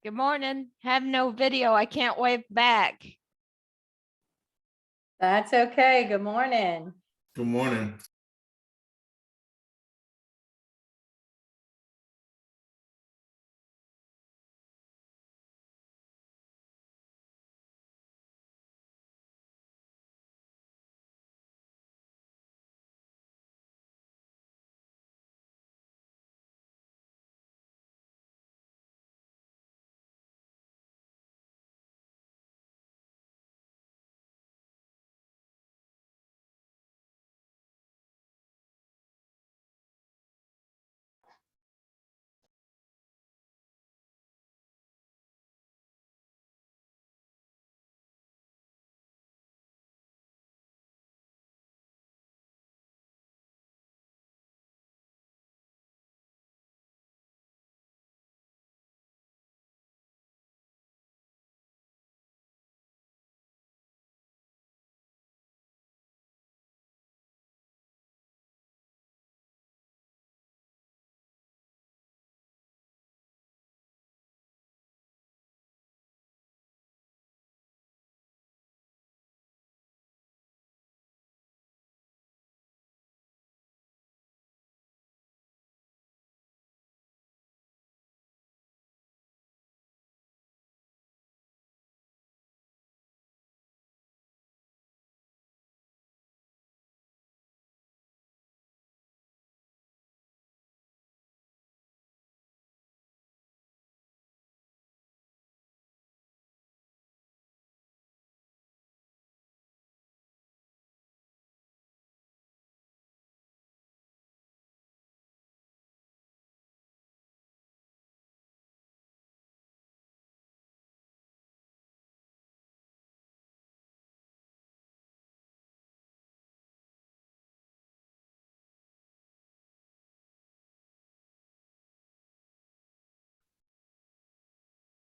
Good morning. Have no video. I can't wave back. That's okay. Good morning. Good morning.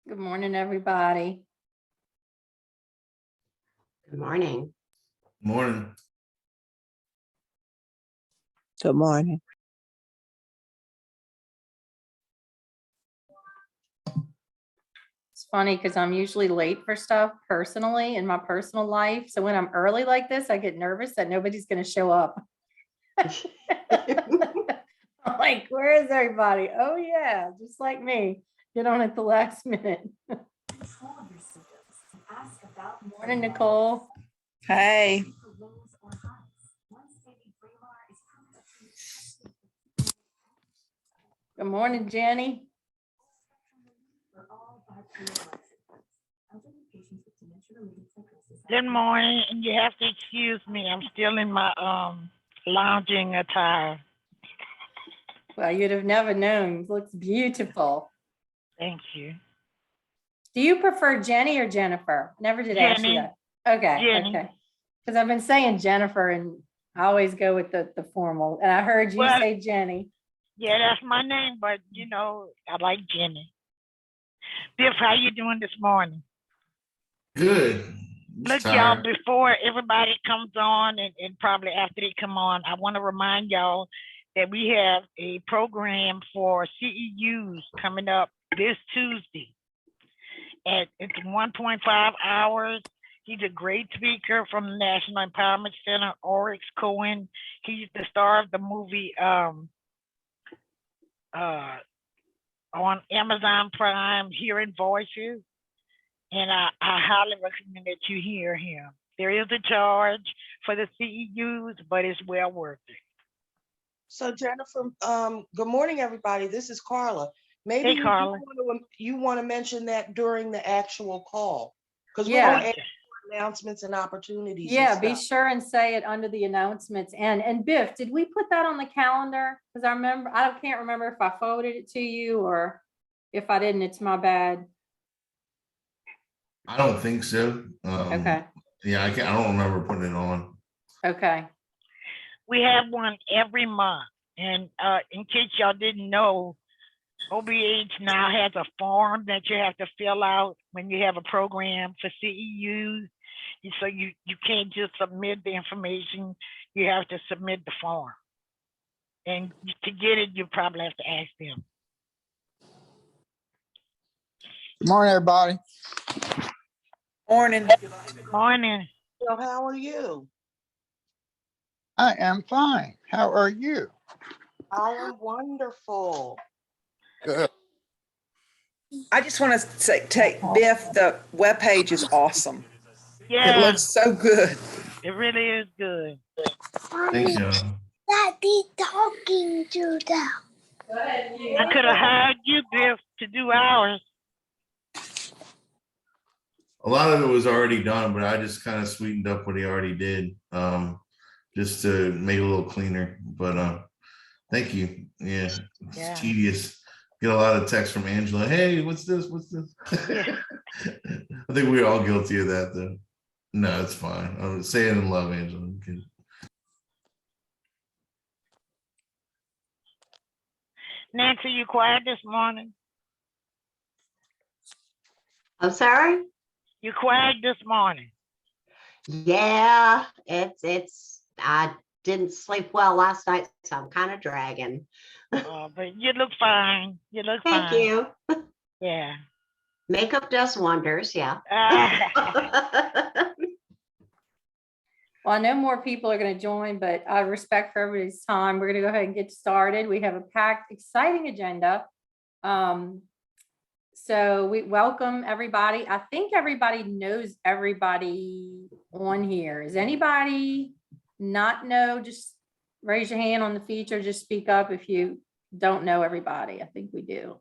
Good morning, everybody. Good morning. Morning. Good morning. It's funny because I'm usually late for stuff personally in my personal life. So when I'm early like this, I get nervous that nobody's going to show up. I'm like, where is everybody? Oh yeah, just like me. Get on at the last minute. Morning, Nicole. Hey. Good morning, Jenny. Good morning, and you have to excuse me. I'm still in my lounging attire. Well, you'd have never known. Looks beautiful. Thank you. Do you prefer Jenny or Jennifer? Never did ask you Jenny. that. Okay, Jenny. okay. Because I've been saying Jennifer and I always go with the formal. And I heard you Well- say Jenny. Yeah, that's my name, but you know, I like Jenny. Biff, how you doing this morning? Good. Look, Just y'all, tired. before everybody comes on and probably after they come on, I want to remind y'all that we have a program for CEUs coming up this Tuesday. It's 1.5 hours. He's a great speaker from the National Empowerment Center, Oryx Cohen. He's the star of the movie on Amazon Prime, Hearing Voices. And I highly recommend that you hear him. There is a charge for the CEUs, but it's well worth it. So Jennifer, good morning, everybody. This is Carla. Maybe Hey, Carla. you want to mention that during the actual call. Because we Yeah. don't ask for announcements and opportunities. and Yeah, be stuff. sure and say it under the announcements. And Biff, did we put that on the calendar? Because I can't remember if I forwarded it to you or if I didn't, it's my bad. I don't think so. Okay, Yeah, I don't remember putting it on. okay. We have one every month. And in case y'all didn't know, OBH now has a form that you have to fill out when you have a program for CEUs. So you can't just submit the information, you have to submit the form. And to get it, you probably have to ask them. Good morning, everybody. Morning. Morning. So how are you? I am fine. How are you? I am wonderful. Good. I just want to say, Biff, the webpage is awesome. It Yeah, looks so good. it really is good. Thanks, y'all. Daddy talking to them. Go ahead. I could have hired you, Biff, to do ours. A lot of it was already done, but I just kind of sweetened up what he already did, just to make it a little cleaner. But thank you. Yeah, it's Yeah. tedious. Get a lot of texts from Angela. Hey, what's this? What's this? Yeah. I think we're all guilty of that, though. No, it's fine. I'm saying in love, Angela. Okay. Nancy, you quiet this morning? I'm sorry? You quiet this morning? Yeah, I didn't sleep well last night, so I'm kind of dragging. But you look fine. You look Thank fine. you. Yeah. Makeup does wonders, yeah. Well, I know more people are going to join, but out of respect for everybody's time, we're going to go ahead and get started. We have a packed, exciting agenda. So we welcome everybody. I think everybody knows everybody on here. Is anybody not know? Just raise your hand on the feature. Just speak up if you don't know everybody. I think we do.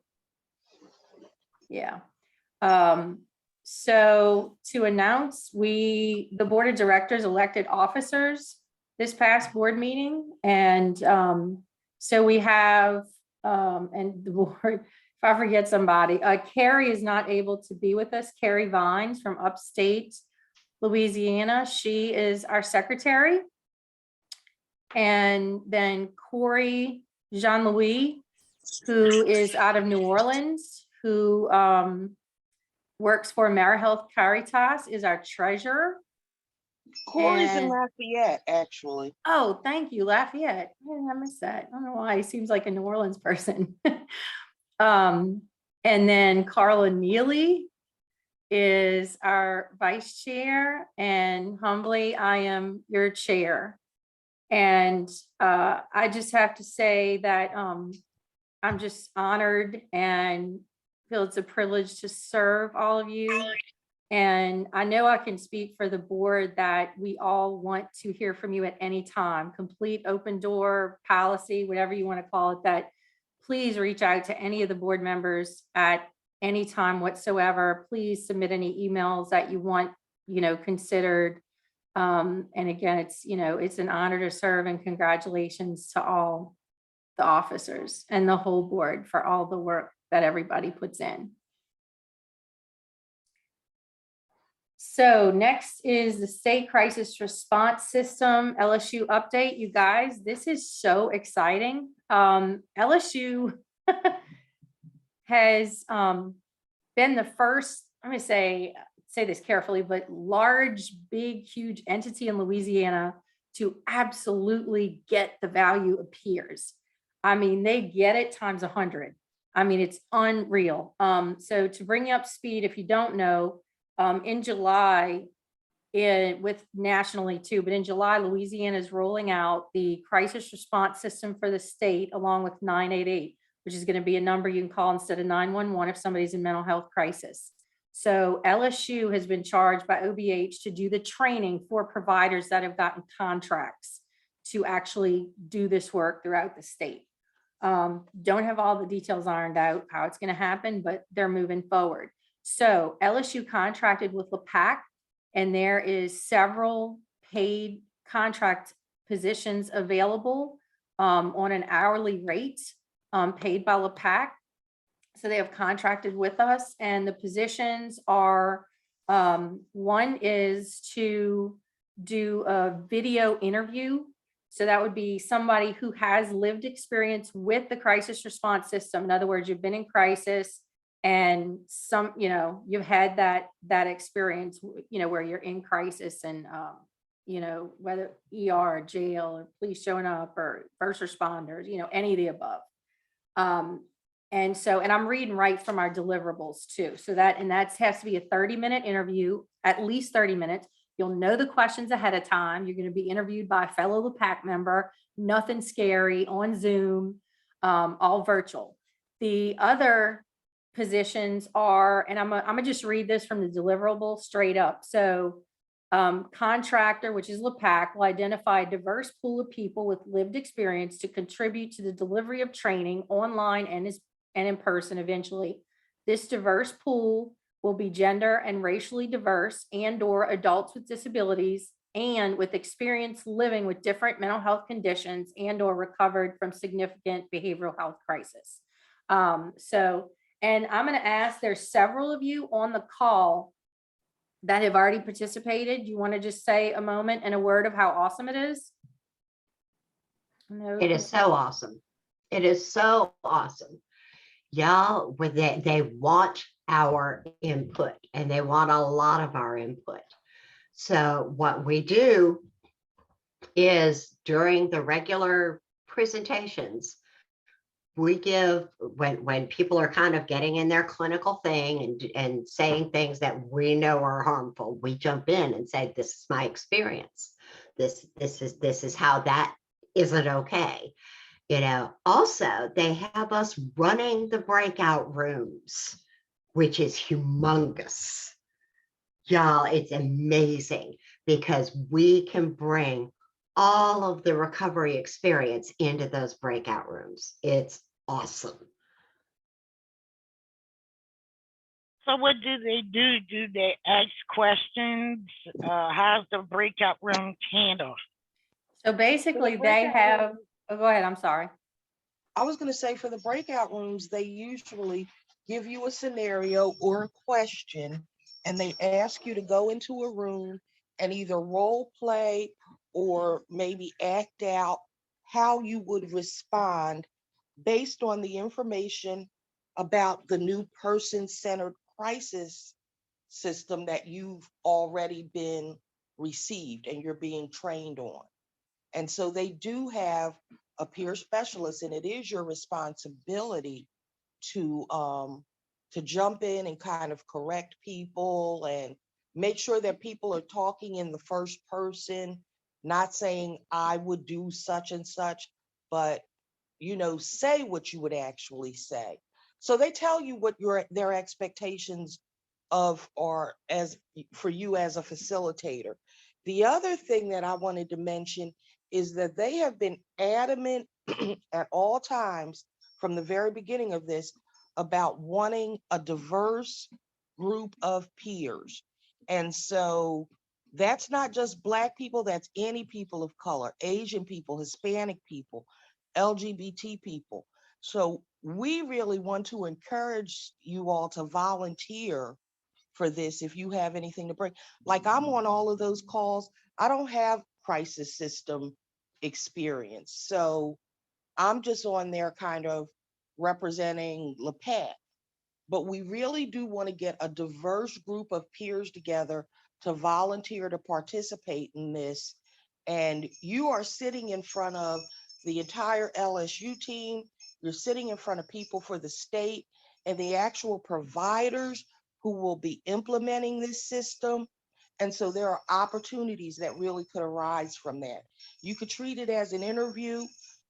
Yeah. So to announce, the board of directors elected officers this past board meeting. And so we have, and the board, if I forget somebody, Carrie is not able to be with us. Carrie Vines from upstate Louisiana. She is our secretary. And then Corey Jean-Louis, who is out of New Orleans, who works for AmeriHealth Caritas, is our treasurer. Corey's in And- Lafayette, actually. Oh, thank you, Lafayette. I missed that. I don't know why. He seems like a New Orleans person. And then Carla Neely is our vice chair, and humbly, I am your chair. And I just have to say that I'm just honored and feel it's a privilege to serve all of you. And I know I can speak for the board that we all want to hear from you at any time. Complete open door policy, whatever you want to call it, that please reach out to any of the board members at any time whatsoever. Please submit any emails that you want, considered. And again, it's an honor to serve, and congratulations to all the officers and the whole board for all the work that everybody puts in. So next is the State Crisis Response System LSU update. You guys, this is so exciting. LSU has been the first, I'm going to say this carefully, but large, big, huge entity in Louisiana to absolutely get the value of peers. I mean, they get it times 100. I mean, it's unreal. So to bring you up to speed, if you don't know, in July, with nationally too, but in July, Louisiana is rolling out the crisis response system for the state, along with 988, which is going to be a number you can call instead of 911 if somebody's in mental health crisis. So LSU has been charged by OBH to do the training for providers that have gotten contracts to actually do this work throughout the state. Don't have all the details ironed out how it's going to happen, but they're moving forward. So LSU contracted with LaPAAC, and there is several paid contract positions available on an hourly rate paid by LaPAAC. So they have contracted with us, and the positions are, one is to do a video interview. So that would be somebody who has lived experience with the crisis response system. In other words, you've been in crisis and you've had that experience, where you're in crisis and, whether ER or jail or police showing up or first responders, any of the above. And so, and I'm reading right from our deliverables too. So that has to be a 30-minute interview, at least 30 minutes. You'll know the questions ahead of time. You're going to be interviewed by a fellow LaPAAC member, nothing scary, on Zoom, all virtual. The other positions are, and I'm gonna just read this from the deliverable straight up. So contractor, which is LaPAAC, will identify a diverse pool of people with lived experience to contribute to the delivery of training online and in person eventually. This diverse pool will be gender and racially diverse and/or adults with disabilities and with experience living with different mental health conditions and/or recovered from significant behavioral health crisis. And I'm going to ask, there's several of you on the call that have already participated. You want to just say a moment and a word of how awesome it is? No. It is so awesome. It is so awesome. Y'all, they want our input, and they want a lot of our input. So what we do is during the regular presentations, we give, when people are kind of getting in their clinical thing and saying things that we know are harmful, we jump in and say, this is my experience. This is how that isn't okay. You know, also they have us running the breakout rooms, which is humongous. Y'all, it's amazing because we can bring all of the recovery experience into those breakout rooms. It's awesome. So what do they do? Do they ask questions? How's the breakout room handled? So basically they have, oh, go ahead, I'm sorry. I was going to say, for the breakout rooms, they usually give you a scenario or a question, and they ask you to go into a room and either role play or maybe act out how you would respond based on the information about the new person-centered crisis system that you've already been received and you're being trained on. And so they do have a peer specialist, and it is your responsibility to jump in and kind of correct people and make sure that people are talking in the first person, not saying I would do such and such, but you know, say what you would actually say. So they tell you what their expectations of are as for you as a facilitator. The other thing that I wanted to mention is that they have been adamant at all times from the very beginning of this about wanting a diverse group of peers. And so that's not just Black people, that's any people of color, Asian people, Hispanic people, LGBT people. So we really want to encourage you all to volunteer for this if you have anything to bring. Like, I'm on all of those calls. I don't have crisis system experience. So I'm just on there kind of representing LaPAAC. But we really do want to get a diverse group of peers together to volunteer to participate in this. And you are sitting in front of the entire LSU team. You're sitting in front of people for the state and the actual providers who will be implementing this system. And so there are opportunities that really could arise from that. You could treat it as an interview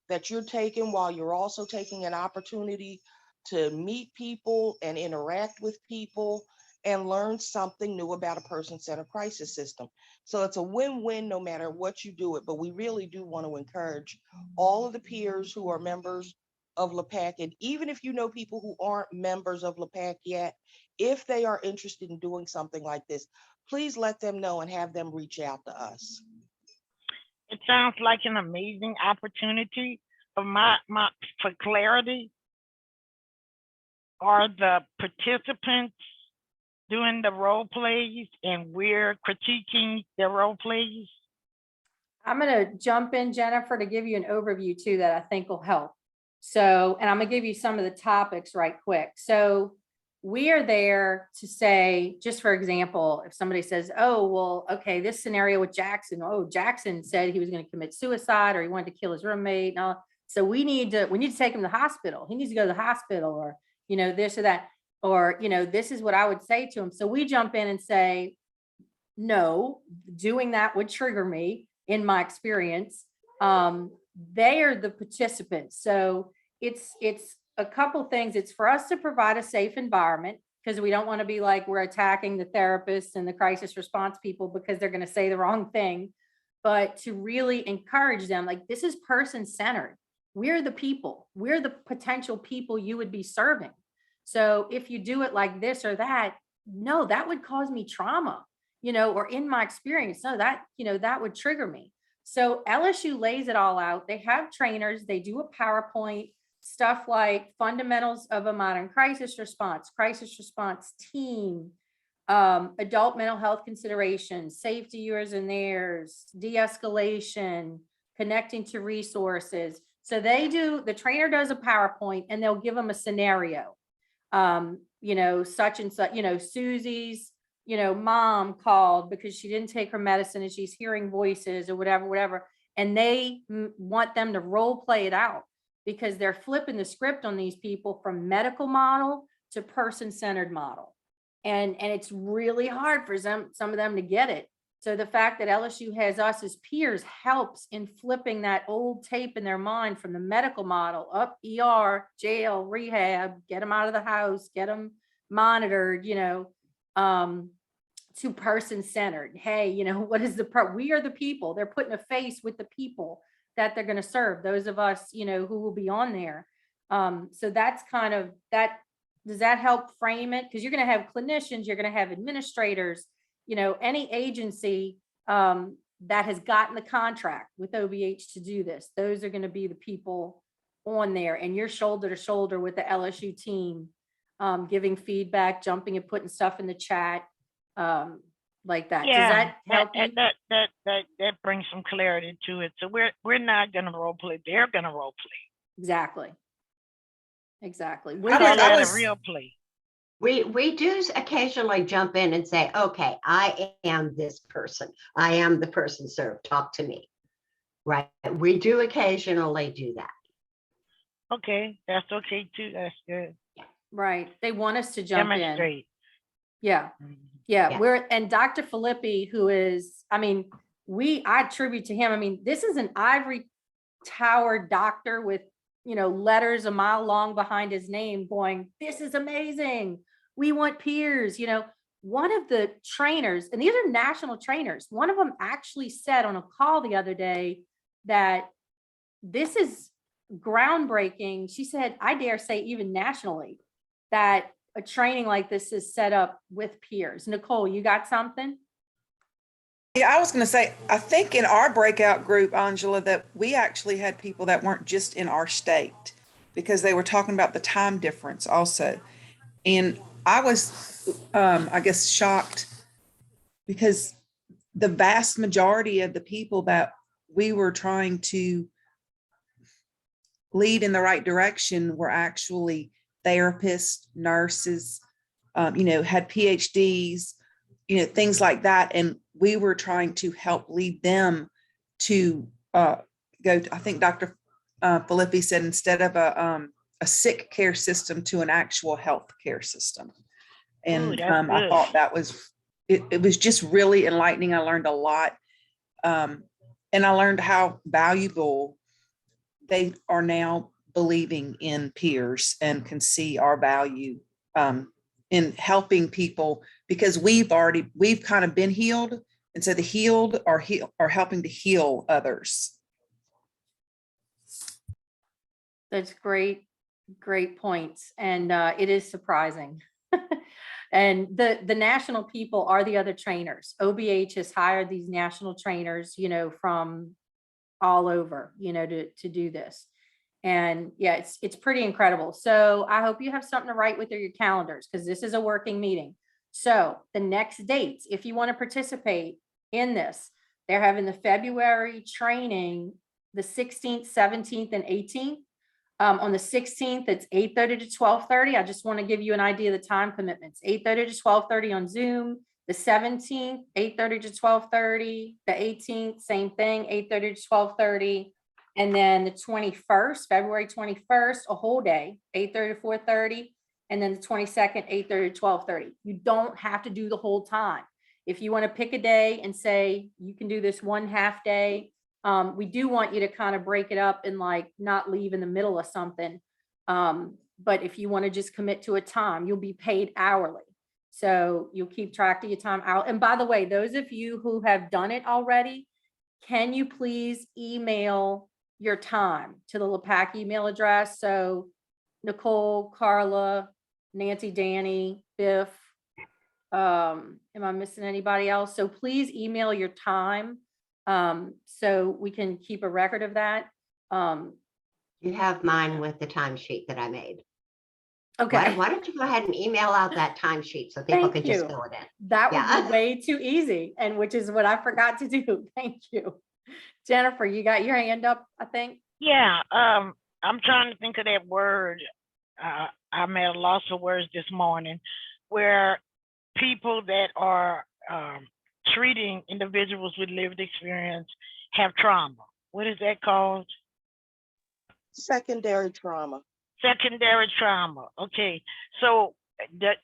that you're taking while you're also taking an opportunity to meet people and interact with people and learn something new about a person-centered crisis system. So it's a win-win no matter what you do it, but we really do want to encourage all of the peers who are members of LaPAAC, and even if you know people who aren't members of LaPAAC yet, if they are interested in doing something like this, please let them know and have them reach out to us. It sounds like an amazing opportunity. For clarity, are the participants doing the role plays and we're critiquing their role plays? I'm going to jump in, Jennifer, to give you an overview too that I think will help. So, and I'm going to give you some of the topics right quick. So we are there to say, just for example, if somebody says, oh, well, okay, this scenario with Jackson, oh, Jackson said he was going to commit suicide or he wanted to kill his roommate. Now, So we need to take him to the hospital. He needs to go to the hospital, or, this or that, or, this is what I would say to him. So we jump in and say, no, doing that would trigger me in my experience. They are the participants. So it's a couple things. It's for us to provide a safe environment, because we don't want to be like we're attacking the therapists and the crisis response people because they're going to say the wrong thing, but to really encourage them, like, this is person-centered. We're the people. We're the potential people you would be serving. So if you do it like this or that, no, that would cause me trauma, or in my experience, no, that would trigger me. So LSU lays it all out. They have trainers, they do a PowerPoint, stuff like fundamentals of a modern crisis response team, adult mental health considerations, safety yours and theirs, de-escalation, connecting to resources. So the trainer does a PowerPoint and they'll give them a scenario. Such and such, Susie's, mom called because she didn't take her medicine and she's hearing voices or whatever. And they want them to role play it out, because they're flipping the script on these people from medical model to person-centered model. And it's really hard for some of them to get it. So the fact that LSU has us as peers helps in flipping that old tape in their mind from the medical model up ER, jail, rehab, get them out of the house, get them monitored, to person-centered. Hey, what is we are the people. They're putting a face with the people that they're going to serve, those of us, who will be on there. So that's kind of that. Does that help frame it? Because you're going to have clinicians, you're going to have administrators, any agency that has gotten the contract with OBH to do this. Those are going to be the people on there, and you're shoulder to shoulder with the LSU team, giving feedback, jumping and putting stuff in the chat, like that. Does that help you? That brings some clarity to it. So we're not going to role play. They're going to role play. Exactly. We call that a real play. We do occasionally jump in and say, okay, I am this person. I am the person served. Talk to me. Right. We do occasionally do that. Okay. That's okay too. That's good. Right. They want us to jump in. Yeah. Yeah. And Dr. Filippi, who is, I attribute to him. This is an ivory tower doctor with, letters a mile long behind his name going, this is amazing. We want peers. One of the trainers, and these are national trainers, one of them actually said on a call the other day that this is groundbreaking. She said, I dare say even nationally, that a training like this is set up with peers. Nicole, you got something? Yeah, I was going to say, I think in our breakout group, Angela, that we actually had people that weren't just in our state, because they were talking about the time difference also. And I was, I guess, shocked, because the vast majority of the people that we were trying to lead in the right direction were actually therapists, nurses, had PhDs, things like that. And we were trying to help lead them to go to, I think Dr. Filippi said, instead of a sick care system, to an actual health care system. And I thought that was, it was just really enlightening. I learned a lot. And I learned how valuable they are now believing in peers and can see our value in helping people, because we've kind of been healed. And so the healed are helping to heal others. That's great points. And it is surprising. And the national people are the other trainers. OBH has hired these national trainers, from all over, to do this. And yeah, it's pretty incredible. So I hope you have something to write with your calendars, because this is a working meeting. So the next dates, if you want to participate in this, they're having the February training, the 16th, 17th, and 18th. On the 16th, it's 8:30 to 12:30. I just want to give you an idea of the time commitments. 8:30 to 12:30 on Zoom. The 17th, 8:30 to 12:30. The 18th, same thing, 8:30 to 12:30. And then the 21st, February 21st, a whole day, 8:30 to 4:30. And then the 22nd, 8:30 to 12:30. You don't have to do the whole time. If you want to pick a day and say you can do this one half day, we do want you to kind of break it up and like not leave in the middle of something. But if you want to just commit to a time, you'll be paid hourly. So you'll keep track of your time out. And by the way, those of you who have done it already, can you please email your time to the LaPAAC email address? So Nicole, Carla, Nancy, Danny, Biff. Am I missing anybody else? So please email your time so we can keep a record of that. You have mine with the timesheet that I made. Why, Okay, why don't you go ahead and email out that timesheet so people Thank can just you. fill it in? that would Yeah. be way too easy, and which is what I forgot to do. Thank you. Jennifer, you got your hand up, I think. Yeah, I'm trying to think of that word. I'm at a loss of words this morning, where people that are treating individuals with lived experience have trauma. What is that called? Secondary trauma. Secondary trauma. Okay, so does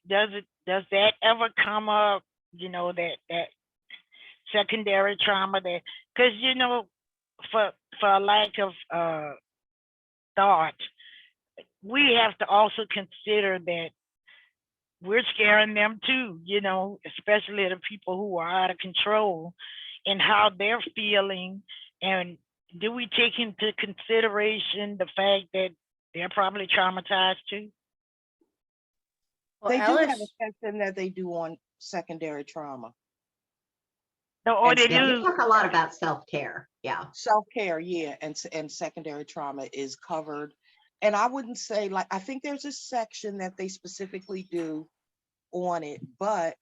that ever come up? You know, that secondary trauma, that because you know, for a lack of thought, we have to also consider that we're scaring them too, you know, especially the people who are out of control and how they're feeling. And do we take into consideration the fact that they're probably traumatized too? Well, They do have Ellis, a section that they do on secondary trauma. No, or And they Yeah, we do. talk a lot about self-care. Yeah. Self-care, yeah, and secondary trauma is covered. And I wouldn't say like, I think there's a section that they specifically do on it, but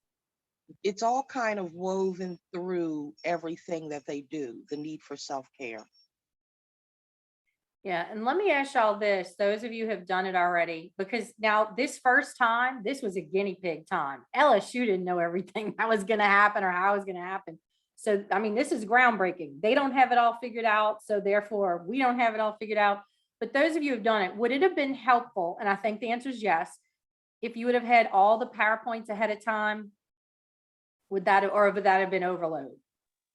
it's all kind of woven through everything that they do, the need for self-care. yeah, and let me ask y'all this, those of you who have done it already, because now this first time, this was a guinea pig time. LSU didn't know everything that was gonna happen or how it was gonna happen. So, I mean, this is groundbreaking. They don't have it all figured out, so therefore we don't have it all figured out. But those of you who've done it, would it have been helpful? And I think the answer is yes. If you would have had all the PowerPoints ahead of time, would that, or would that have been overload?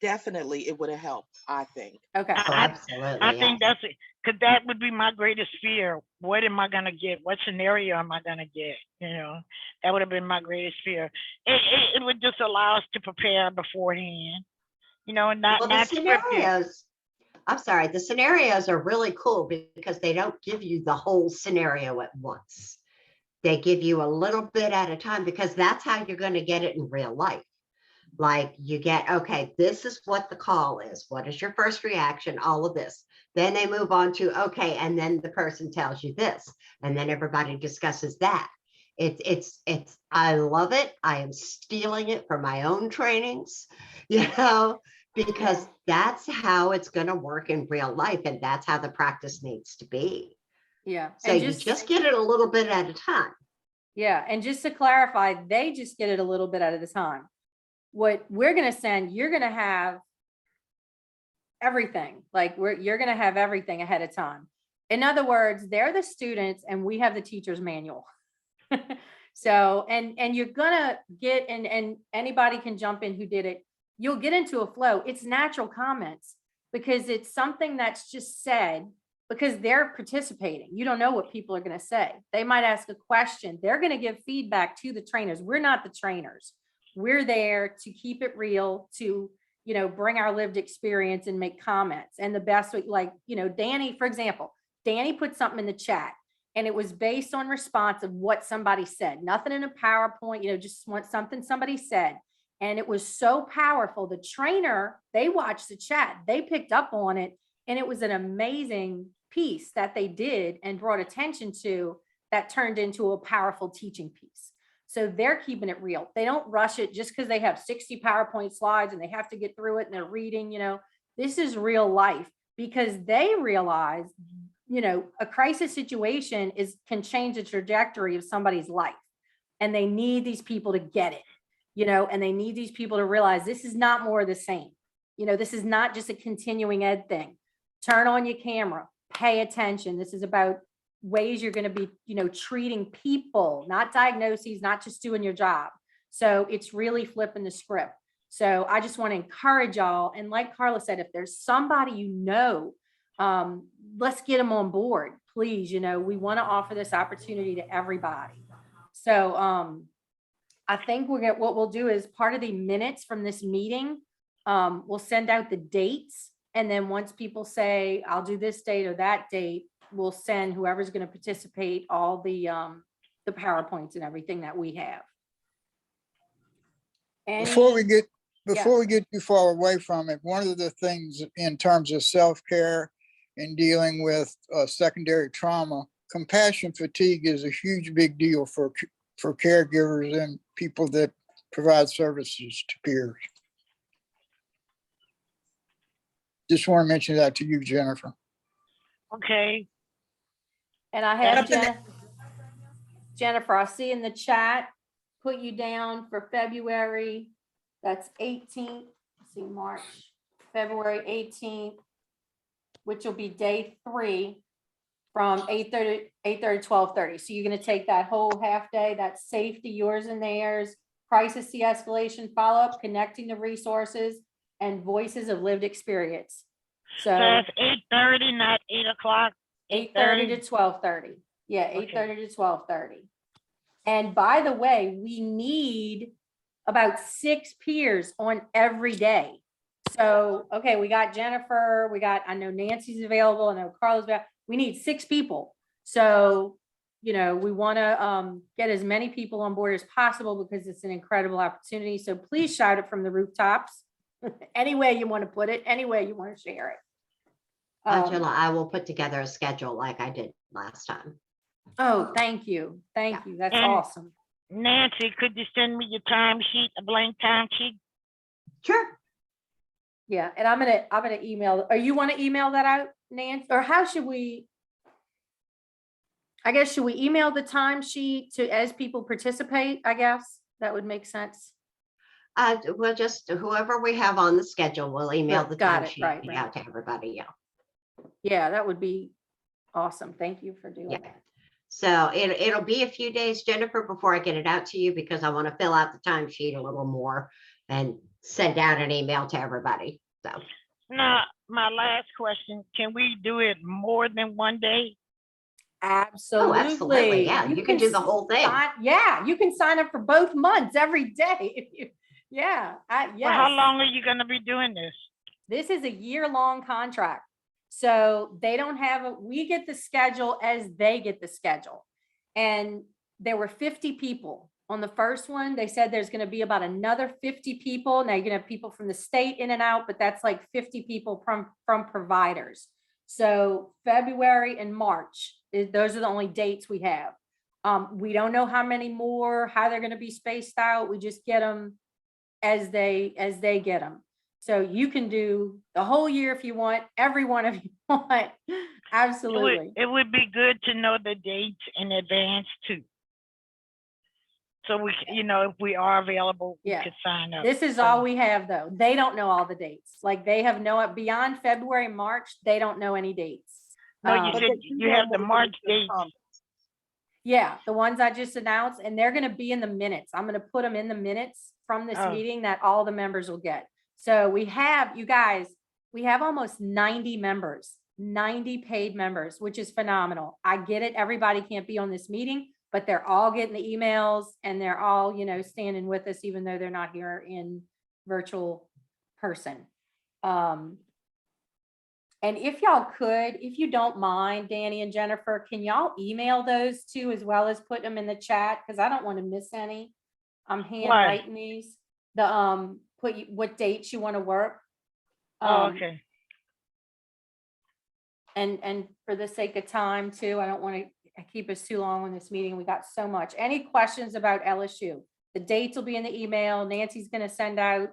Definitely, it would have helped, I think. Okay. Oh, I absolutely. think Yeah. that's it, because that would be my greatest fear. What am I gonna get? What scenario am I gonna get? You know, that would have been my greatest fear. It would just allow us to prepare beforehand. You know, Well, the not scripted. scenarios, I'm sorry, the scenarios are really cool because they don't give you the whole scenario at once. They give you a little bit at a time because that's how you're going to get it in real life. Like you get, okay, this is what the call is. What is your first reaction? All of this. Then they move on to, okay, and then the person tells you this, and then everybody discusses that. It's, I love it. I am stealing it for my own trainings, you know, because that's how it's going to work in real life. And that's how the practice needs to be. Yeah. So And you just get it a little bit at a time. yeah, and just to clarify, they just get it a little bit at a time. What we're gonna send, you're gonna have everything, like you're gonna have everything ahead of time. In other words, they're the students and we have the teacher's manual. So, and you're gonna get, and anybody can jump in who did it, you'll get into a flow. It's natural comments because it's something that's just said because they're participating. You don't know what people are gonna say. They might ask a question. They're gonna give feedback to the trainers. We're not the trainers. We're there to keep it real, to, you know, bring our lived experience and make comments. And the best way, like, you know, Danny, for example, Danny put something in the chat and it was based on response of what somebody said, nothing in a PowerPoint, you know, just want something somebody said. And it was so powerful. The trainer, they watched the chat, they picked up on it, and it was an amazing piece that they did and brought attention to that turned into a powerful teaching piece. So they're keeping it real. They don't rush it just because they have 60 PowerPoint slides and they have to get through it and they're reading, you know, this is real life because they realize, you know, a crisis situation can change the trajectory of somebody's life. And they need these people to get it, you know, and they need these people to realize this is not more of the same. You know, this is not just a continuing ed thing. turn on your camera, pay attention. This is about ways you're going to be, treating people, not diagnoses, not just doing your job. So it's really flipping the script. So I just want to encourage y'all. And like Carla said, if there's somebody, let's get them on board, please. We want to offer this opportunity to everybody. So I think what we'll do is part of the minutes from this meeting, we'll send out the dates. And then once people say, I'll do this date or that date, we'll send whoever's going to participate all the PowerPoints and everything that we have. Before we get Yeah. too far away from it, one of the things in terms of self-care and dealing with secondary trauma, compassion fatigue is a huge big deal for caregivers and people that provide services to peers. Just want to mention that to you, Jennifer. Okay. And I have Something Jennifer, I see in the chat, put you down for February. That's 18th. Let's see, March, February 18th, which will be day 3 from 8:30 to 12:30. So you're going to take that whole half day. That's safety, yours and theirs, crisis de-escalation follow-up, connecting the resources, and voices of lived experience. So it's 8:30, not 8 o'clock. 8:30 to 12:30. Yeah, 8:30 to 12:30. And by the way, we need about 6 peers on every day. So, okay, we got Jennifer, I know Nancy's available, I know Carla's available. We need 6 people. So, we want to get as many people on board as possible because it's an incredible opportunity. So please shout it from the rooftops. Any way you want to put it, any way you want to share it. Angela, I will put together a schedule like I did last time. Oh, thank you. Thank you. That's And- awesome. Nancy, could you send me your timesheet, a blank timesheet? Sure. Yeah, and I'm gonna email, or you want to email that out, Nancy? Or how should we? I guess, should we email the timesheet as people participate? I guess that would make sense. We'll just, whoever we have on the schedule, we'll email the Got it, timesheet right. out to everybody, yeah. Yeah, that would be awesome. Thank you for doing Yeah. that. So it'll be a few days, Jennifer, before I get it out to you because I want to fill out the timesheet a little more and send out an email to everybody, so. Now, my last question, can we do it more than one day? Absolutely. Oh, absolutely, yeah, you can do the whole thing. Yeah, you can sign up for both months every day. If you, yeah, Well, how yes. long are you gonna be doing this? This is a year-long contract. So they don't have we get the schedule as they get the schedule. And there were 50 people on the first one. They said there's going to be about another 50 people. Now you're going to have people from the state in and out, but that's like 50 people from providers. So February and March, those are the only dates we have. We don't know how many more, how they're going to be spaced out. We just get them as they get them. So you can do the whole year if you want, every one of you want. Absolutely. It would be good to know the dates in advance too. So we, if we are available, we Yeah. could sign up. This is all we have though. They don't know all the dates. Like they have beyond February, March, they don't know any dates. No, you But said they do you know have the when March the dates. Yeah, the ones I just announced, and they're going to be in the minutes. I'm going to put them in the minutes from this Oh. meeting that all the members will get. So we have, you guys, we have almost 90 members, 90 paid members, which is phenomenal. I get it. Everybody can't be on this meeting, but they're all getting the emails and they're all, standing with us, even though they're not here in virtual person. And if y'all could, if you don't mind, Danny and Jennifer, can y'all email those two as well as put them in the chat? Because I don't want to miss any. I'm handwriting these. What dates you want to work. Oh, okay. And for the sake of time too, I don't want to keep us too long on this meeting. We got so much. Any questions about LSU? The dates will be in the email. Nancy's going to send out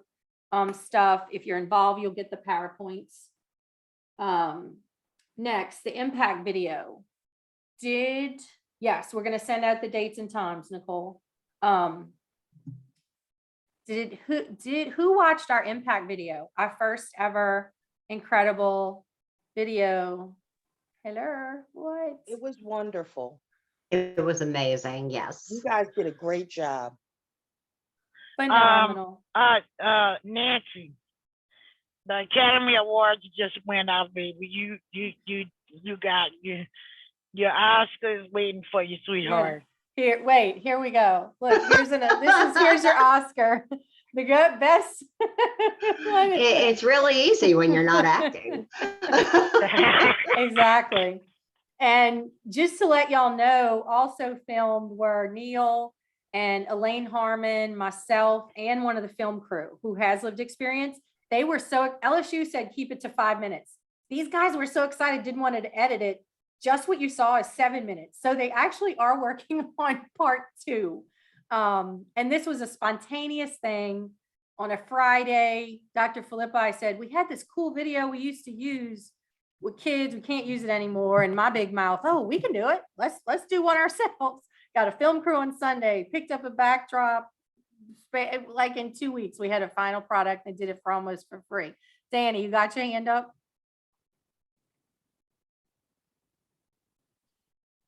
stuff. If you're involved, you'll get the PowerPoints. Next, the impact video. Yes, we're going to send out the dates and times, Nicole. Who watched our impact video? Our first ever incredible video. Hello, what? It was wonderful. It was amazing, yes. You guys did a great job. Phenomenal. Nancy, the Academy Awards just went out, baby. You got your Oscars waiting for you, sweetheart. Here, wait, here we go. Look, here's your Oscar. The best. It's really easy when you're not acting. Exactly. And just to let y'all know, also filmed were Neil and Elaine Harmon, myself, and one of the film crew who has lived experience. They were LSU said, keep it to 5 minutes. These guys were so excited, didn't want to edit it. Just what you saw is 7 minutes. So they actually are working on part 2. And this was a spontaneous thing on a Friday. Dr. Filippi said, we had this cool video we used to use with kids. We can't use it anymore. And my big mouth, oh, we can do it. Let's do one ourselves. Got a film crew on Sunday, picked up a backdrop. Like in 2 weeks, we had a final product and did it for almost for free. Danny, you got your hand up?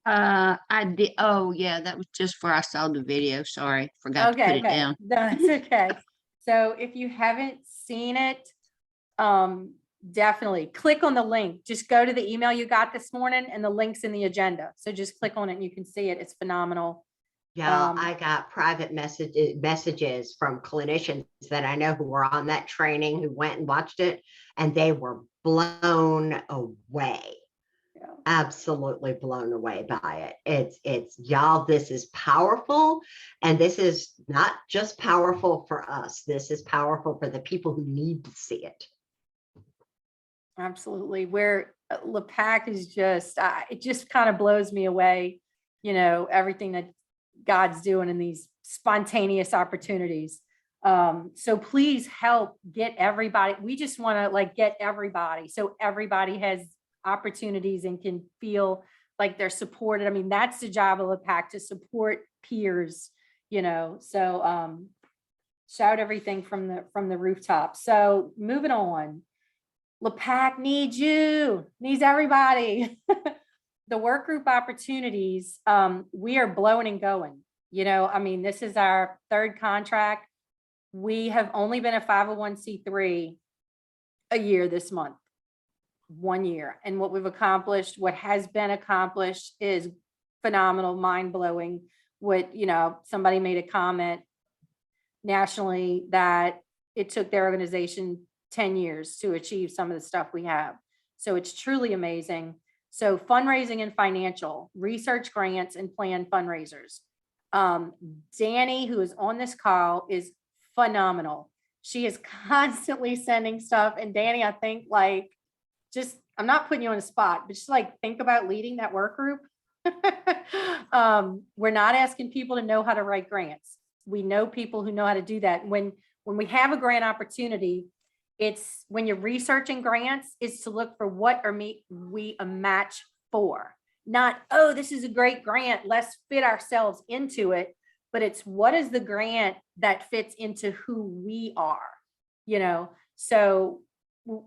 I did. Oh, yeah, that was just for I saw the video. Sorry, forgot to put it down. That's okay. So if you haven't seen it, definitely click on the link. Just go to the email you got this morning and the link's in the agenda. So just click on it and you can see it. It's phenomenal. Yeah, I got private messages from clinicians that I know who were on that training, who went and watched it, and they were blown away. Yeah. Absolutely blown away by it. It's y'all, this is powerful. And this is not just powerful for us. This is powerful for the people who need to see it. Absolutely. Where LaPAAC is just, it just kind of blows me away, everything that God's doing in these spontaneous opportunities. So please help get everybody. We just want to get everybody. So everybody has opportunities and can feel like they're supported. I mean, that's the job of LaPAAC, to support peers, so shout everything from the rooftop. So moving on, LaPAAC needs everybody. The work group opportunities, we are blowing and going, I mean, this is our 3rd contract. We have only been a 501c3 a year this month. 1 year. And what we've accomplished, what has been accomplished, is phenomenal, mind-blowing. Somebody made a comment nationally that it took their organization 10 years to achieve some of the stuff we have. So it's truly amazing. So fundraising and financial, research grants and planned fundraisers. Danny, who is on this call, is phenomenal. She is constantly sending stuff. And Danny, I think I'm not putting you on the spot, but just think about leading that work group. We're not asking people to know how to write grants. We know people who know how to do that. When we have a grant opportunity, it's when you're researching grants, is to look for what are we a match for. Not, oh, this is a great grant, let's fit ourselves into it. But it's what is the grant that fits into who we are, so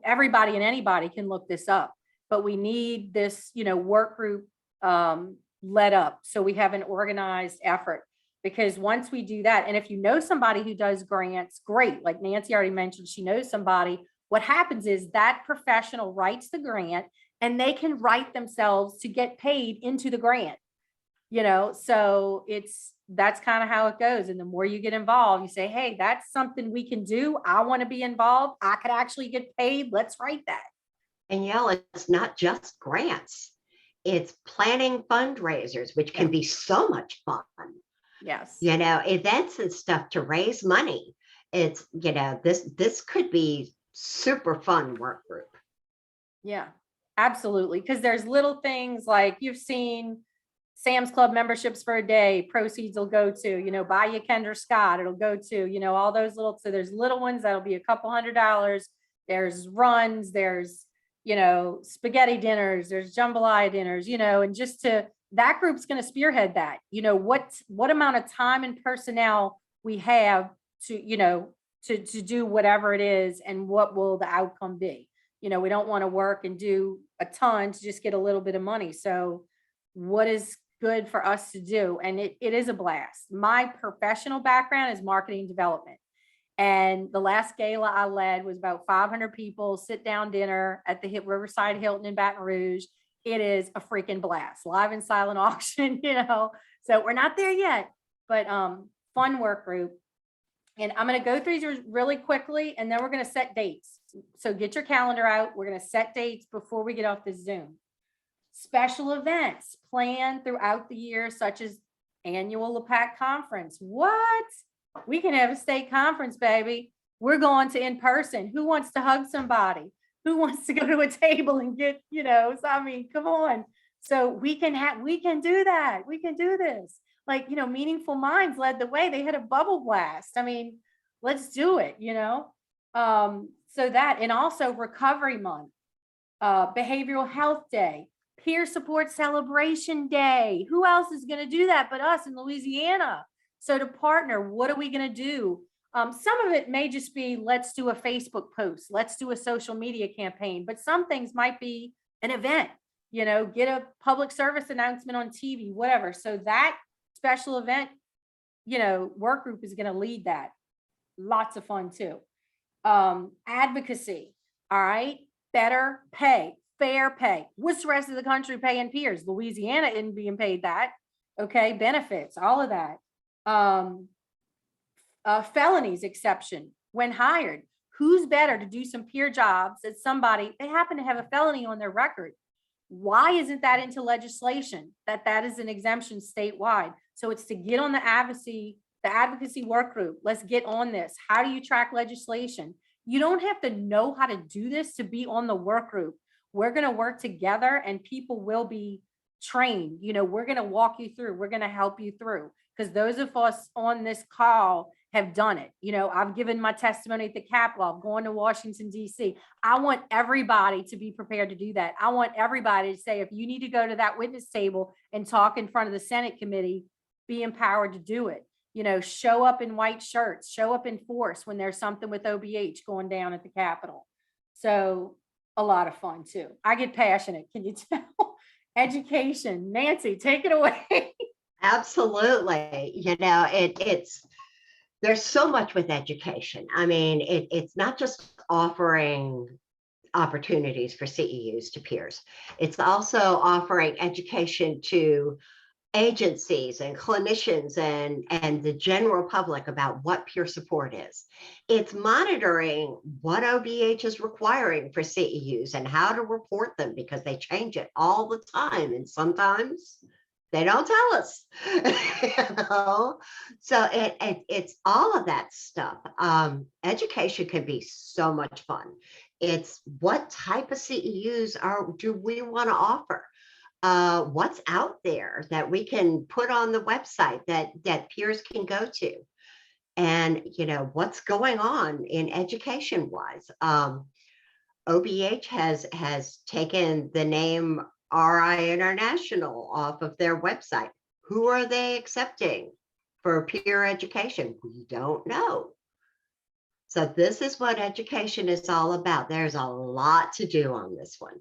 everybody and anybody can look this up, but we need this, work group led up. So we have an organized effort, because once we do that, and if you know somebody who does grants, great. Like Nancy already mentioned, she knows somebody. What happens is that professional writes the grant and they can write themselves to get paid into the grant, so that's kind of how it goes. And the more you get involved, you say, hey, that's something we can do. I want to be involved. I could actually get paid. Let's write that. And it's not just grants. It's planning fundraisers, which can be so much fun. Yes. Events and stuff to raise money. It's, this could be super fun work group. Yeah, absolutely. Because there's little things like you've seen Sam's Club memberships for a day, proceeds will go to, buy you Kendra Scott, it'll go to, all those little, so there's little ones that'll be a couple $100. There's runs, there's, spaghetti dinners, there's jambalaya dinners, and just that group's going to spearhead that, what amount of time and personnel we have to, to do whatever it is, and what will the outcome be. You know, we don't want to work and do a ton to just get a little bit of money. So what is good for us to do? And it is a blast. My professional background is marketing development. And the last gala I led was about 500 people, sit down dinner at the Riverside Hilton in Baton Rouge. It is a freaking blast, live and silent auction, you know. So we're not there yet, but fun work group. And I'm going to go through these really quickly, and then we're going to set dates. So get your calendar out. We're going to set dates before we get off the Zoom. Special events planned throughout the year, such as annual LaPAAC conference. What? We can have a state conference, baby. We're going to in person. Who wants to hug somebody? Who wants to go to a table and get, you know, so, I mean, come on. So we can do that. We can do this. Like, you know, Meaningful Minds led the way. They had a bubble blast. I mean, let's do it, you know? So that, and also Recovery Month, Behavioral Health Day, Peer Support Celebration Day. Who else is going to do that but us in Louisiana? So to partner, what are we going to do? Some of it may just be, let's do a Facebook post, let's do a social media campaign, but some things might be an event, you know, get a public service announcement on TV, whatever. So that special event, you know, work group is going to lead that. Lots of fun too. Advocacy. All right. Better pay, fair pay. What's the rest of the country paying peers? Louisiana isn't being paid that. Okay. Benefits, all of that. Felonies exception when hired. Who's better to do some peer jobs at somebody, they happen to have a felony on their record? Why isn't that into legislation? That is an exemption statewide. So it's to get on the advocacy work group. Let's get on this. How do you track legislation? You don't have to know how to do this to be on the work group. We're going to work together and people will be trained. You know, we're going to walk you through. We're going to help you through, because those of us on this call have done it. You know, I've given my testimony at the Capitol. I'm going to Washington, D.C. I want everybody to be prepared to do that. I want everybody to say, if you need to go to that witness table and talk in front of the Senate committee, be empowered to do it. You know, show up in white shirts, show up in force when there's something with OBH going down at the Capitol. So a lot of fun too. I get passionate. Can you tell? Education. Nancy, take it away. Absolutely. You know, there's so much with education. I mean, it's not just offering opportunities for CEUs to peers. It's also offering education to agencies and clinicians and the general public about what peer support is. It's monitoring what OBH is requiring for CEUs and how to report them, because they change it all the time. And sometimes they don't tell us, you know? So it's all of that stuff. Education can be so much fun. It's what type of CEUs do we want to offer? What's out there that we can put on the website that peers can go to? And, you know, what's going on in education wise? OBH has taken the name RI International off of their website. Who are they accepting for peer education? We don't know. So this is what education is all about. There's a lot to do on this one.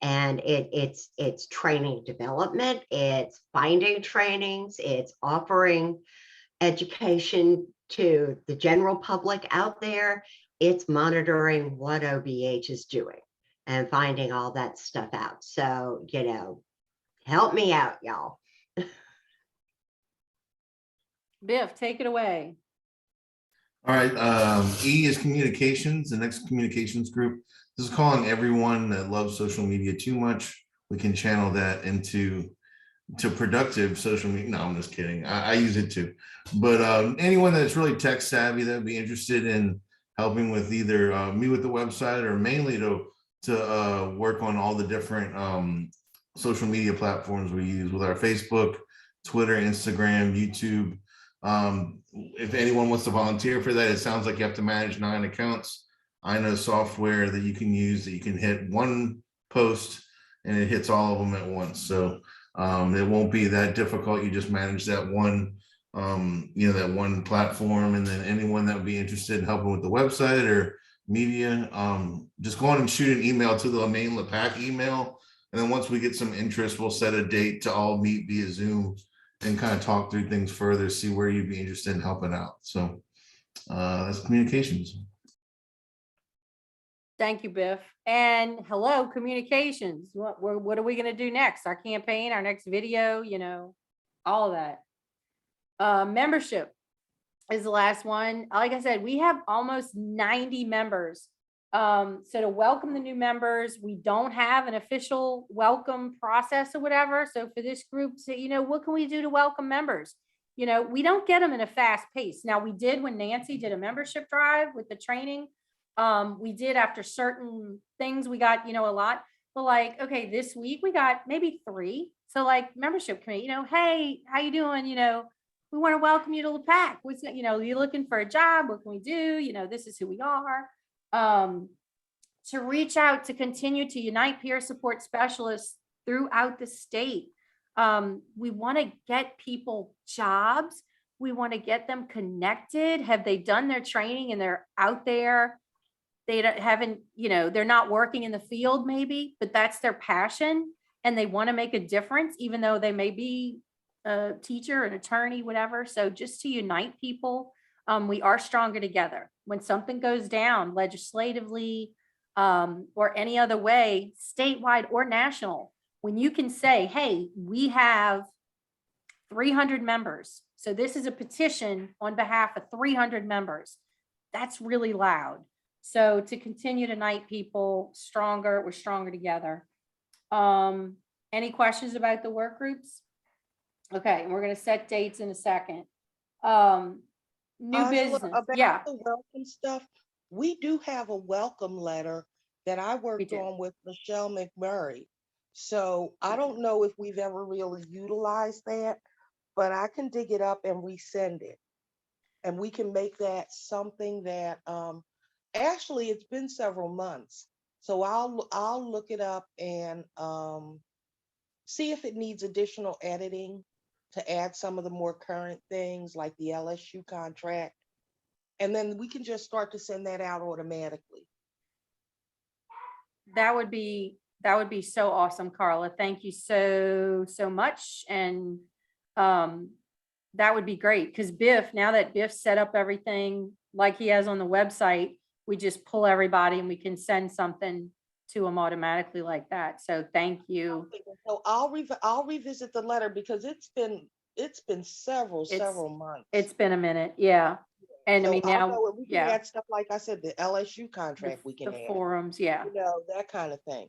And it's training development, it's finding trainings, it's offering education to the general public out there. It's monitoring what OBH is doing and finding all that stuff out. So, you know, help me out, y'all. Biff, take it away. All right, E is communications, the next communications group. This is calling everyone that loves social media too much. We can channel that into productive social media. No, I'm just kidding. I use it too. But anyone that's really tech savvy that would be interested in helping with either me with the website, or mainly to work on all the different social media platforms we use with our Facebook, Twitter, Instagram, YouTube. If anyone wants to volunteer for that, it sounds like you have to manage 9 accounts. I know software that you can use that you can hit one post and it hits all of them at once. So it won't be that difficult. You just manage that one, that one platform, and then anyone that would be interested in helping with the website or media, just go on and shoot an email to the main LaPAAC email. And then once we get some interest, we'll set a date to all meet via Zoom and kind of talk through things further, see where you'd be interested in helping out. So that's communications. Thank you, Biff. And hello, communications. What are we going to do next? Our campaign, our next video, you know, all of that. Membership is the last one. Like I said, we have almost 90 members. So to welcome the new members, we don't have an official welcome process or whatever. So for this group, say, you know, what can we do to welcome members? You know, we don't get them in a fast pace. Now we did when Nancy did a membership drive with the training. We did after certain things, we got, you know, a lot, but like, okay, this week we got maybe 3. So like membership committee, you know, hey, how you doing? You know, we want to welcome you to LaPAAC. What's, you know, you're looking for a job. What can we do? You know, this is who we are. To reach out, to continue to unite peer support specialists throughout the state. We want to get people jobs. We want to get them connected. Have they done their training and they're out there? They haven't, you know, they're not working in the field maybe, but that's their passion and they want to make a difference, even though they may be a teacher, an attorney, whatever. So just to unite people, we are stronger together. When something goes down legislatively or any other way, statewide or national, when you can say, hey, we have 300 members. So this is a petition on behalf of 300 members. That's really loud. So to continue to unite people stronger, we're stronger together. Any questions about the work groups? Okay, and we're going to set dates in a second. New Angela, business. about Yeah. the welcome stuff, we do have a welcome letter that I worked do. on with Michelle McMurray. So I don't know if we've ever really utilized that, but I can dig it up and resend it. And we can make that something that, actually it's been several months. So I'll look it up and see if it needs additional editing to add some of the more current things like the LSU contract. And then we can just start to send that out automatically. That would be so awesome, Carla. Thank you so much. And that would be great because Biff, now that Biff set up everything like he has on the website, we just pull everybody and we can send something to them automatically like that. So thank you. So I'll revisit the letter because it's been several months. It's been a minute. Yeah. And I mean, I'll now, know if we can yeah, add stuff like I said, the LSU contract we can the add, forums. Yeah. you know, that kind of thing.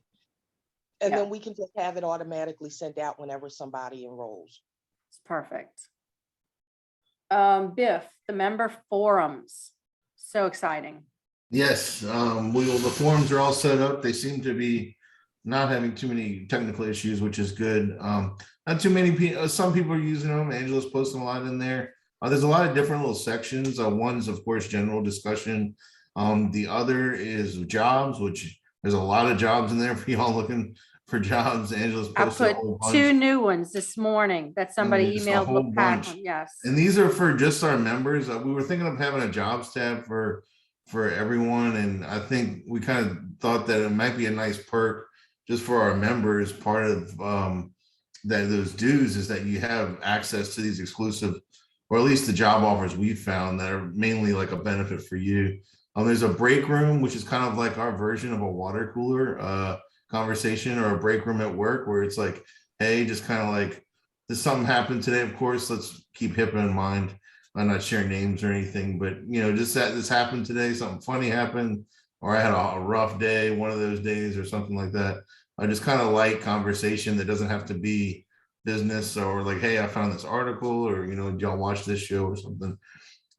And Yeah. then we can just have it automatically sent out whenever somebody enrolls. It's perfect. Biff, the member forums. So exciting. Yes, the forums are all set up. They seem to be not having too many technical issues, which is good. Not too many people, some people are using them. Angela's posting a lot in there. There's a lot of different little sections. One's of course general discussion. The other is jobs, which there's a lot of jobs in there for y'all looking for jobs. Angela's I posted a put whole bunch. 2 new ones this morning that somebody there's a emailed. whole LaPAAC bunch. on. Yes. And these are for just our members. We were thinking of having a jobs tab for everyone. And I think we kind of thought that it might be a nice perk just for our members. Part of that those dues is that you have access to these exclusive, or at least the job offers we've found that are mainly like a benefit for you. There's a break room, which is kind of like our version of a water cooler conversation, or a break room at work where it's like, hey, just kind of like, this something happened today, of course, let's keep HIPAA in mind. I'm not sharing names or anything, but you know, just that this happened today, something funny happened, or I had a rough day, one of those days or something like that. I just kind of like conversation that doesn't have to be business, or like, hey, I found this article, or, you know, did y'all watch this show or something?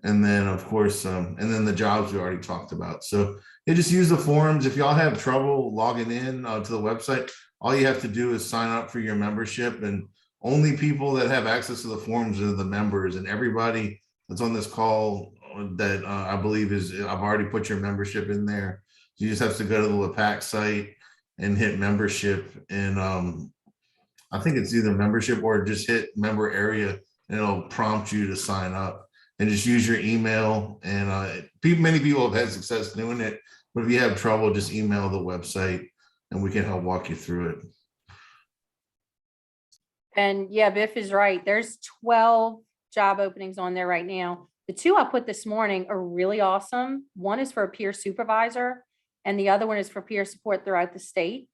And then of course, and then the jobs we already talked about. So you just use the forums. If y'all have trouble logging in to the website, all you have to do is sign up for your membership, and only people that have access to the forums are the members, and everybody that's on this call that I believe I've already put your membership in there. So you just have to go to the LaPAAC site and hit membership, and I think it's either membership or just hit member area, and it'll prompt you to sign up, and just use your email. And many people have had success doing it. But if you have trouble, just email the website and we can help walk you through it. And yeah, Biff is right. There's 12 job openings on there right now. The two I put this morning are really awesome. One is for a peer supervisor and the other one is for peer support throughout the state.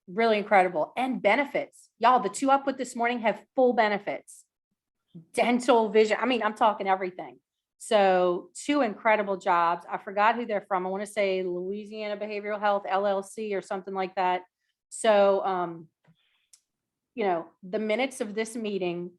Really incredible. And benefits. Y'all, the two I put this morning have full benefits. Dental, vision. I mean, I'm talking everything. So two incredible jobs. I forgot who they're from. I want to say Louisiana Behavioral Health LLC or something like that. So, you know, the minutes of this meeting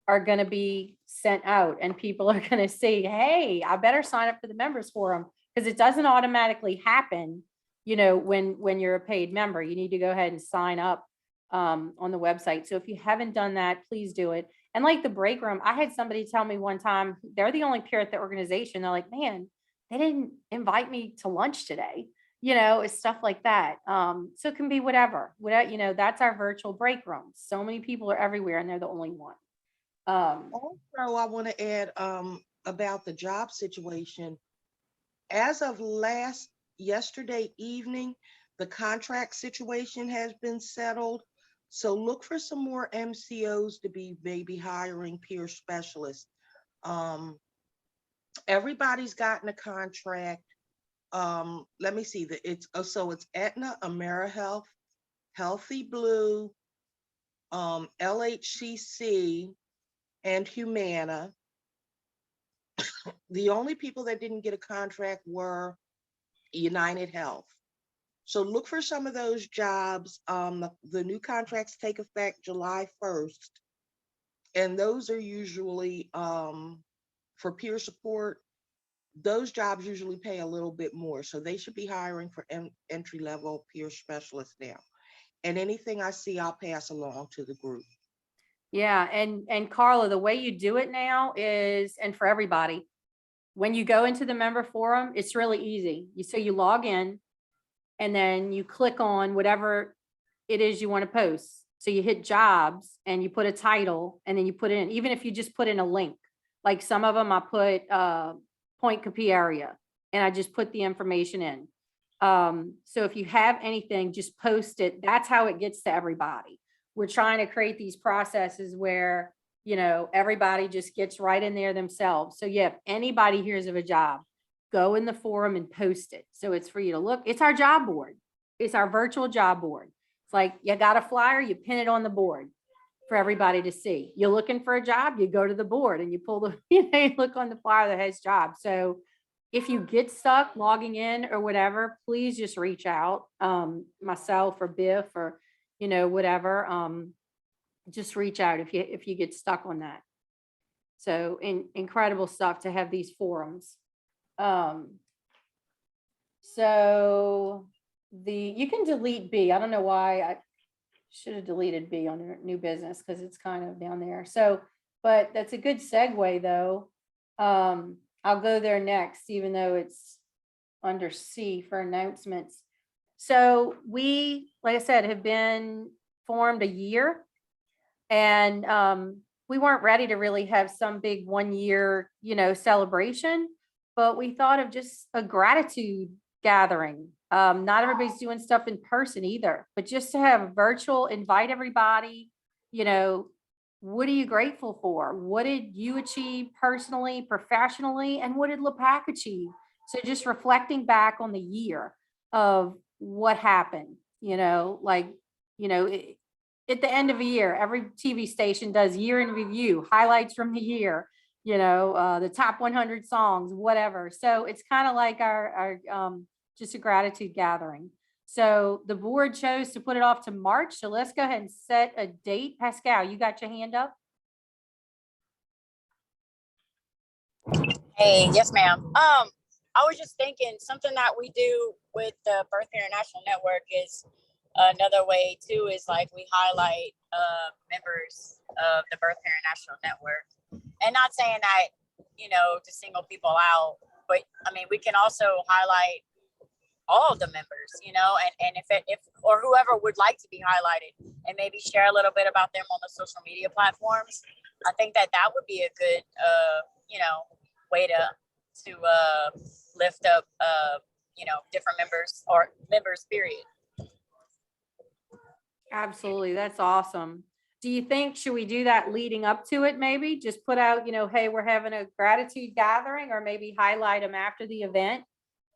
are going to be sent out and people are going to say, hey, I better sign up for the members forum, because it doesn't automatically happen, you know, when you're a paid member. You need to go ahead and sign up on the website. So if you haven't done that, please do it. And like the break room, I had somebody tell me one time, they're the only peer at the organization. They're like, man, they didn't invite me to lunch today. You know, it's stuff like that. So it can be whatever, you know, that's our virtual break room. So many people are everywhere and they're the only one. Also, I want to add about the job situation. As of yesterday evening, the contract situation has been settled. So look for some more MCOs to be maybe hiring peer specialists. Everybody's gotten a contract. Let me see it's Aetna, AmeriHealth, Healthy Blue, LHCC, and Humana. The only people that didn't get a contract were United Health. So look for some of those jobs. The new contracts take effect July 1st. And those are usually for peer support. Those jobs usually pay a little bit more. So they should be hiring for entry-level peer specialists now. And anything I see, I'll pass along to the group. Yeah, and Carla, the way you do it now is, and for everybody, when you go into the member forum, it's really easy. So you log in and then you click on whatever it is you want to post. So you hit jobs and you put a title and then you put in, even if you just put in a link, like some of them I put Point Capee area and I just put the information in. So if you have anything, just post it. That's how it gets to everybody. We're trying to create these processes where, you know, everybody just gets right in there themselves. So yeah, if anybody hears of a job, go in the forum and post it. So it's for you to look. It's our job board. It's our virtual job board. It's like, you got a flyer, you pin it on the board for everybody to see. You're looking for a job, you go to the board and you pull the, you look on the flyer that has jobs. So if you get stuck logging in or whatever, please just reach out, myself or Biff or, you know, whatever, just reach out if you get stuck on that. So incredible stuff to have these forums. So you can delete B. I don't know why I should have deleted B on new business because it's kind of down there. So, but that's a good segue though. I'll go there next, even though it's under C for announcements. So we, like I said, have been formed a year and we weren't ready to really have some big 1 year, you know, celebration, but we thought of just a gratitude gathering. Not everybody's doing stuff in person either, but just to have a virtual, invite everybody, you know, what are you grateful for? What did you achieve personally, professionally, and what did LaPAAC achieve? So just reflecting back on the year of what happened, you know, like, you know, at the end of a year, every TV station does year in review, highlights from the year, you know, the top 100 songs, whatever. So it's kind of like our just a gratitude gathering. So the board chose to put it off to March. So let's go ahead and set a date. Pascal, you got your hand up? Hey, yes, ma'am. I was just thinking something that we do with the Birth International Network is another way too, is like we highlight members of the Birth International Network, and not saying that, you know, to single people out, but I mean, we can also highlight all of the members, you know, and if or whoever would like to be highlighted, and maybe share a little bit about them on the social media platforms. I think that would be a good, you know, way to lift up different members or members, period. Absolutely. That's awesome. Do you think, should we do that leading up to it? Maybe just put out, hey, we're having a gratitude gathering, or maybe highlight them after the event.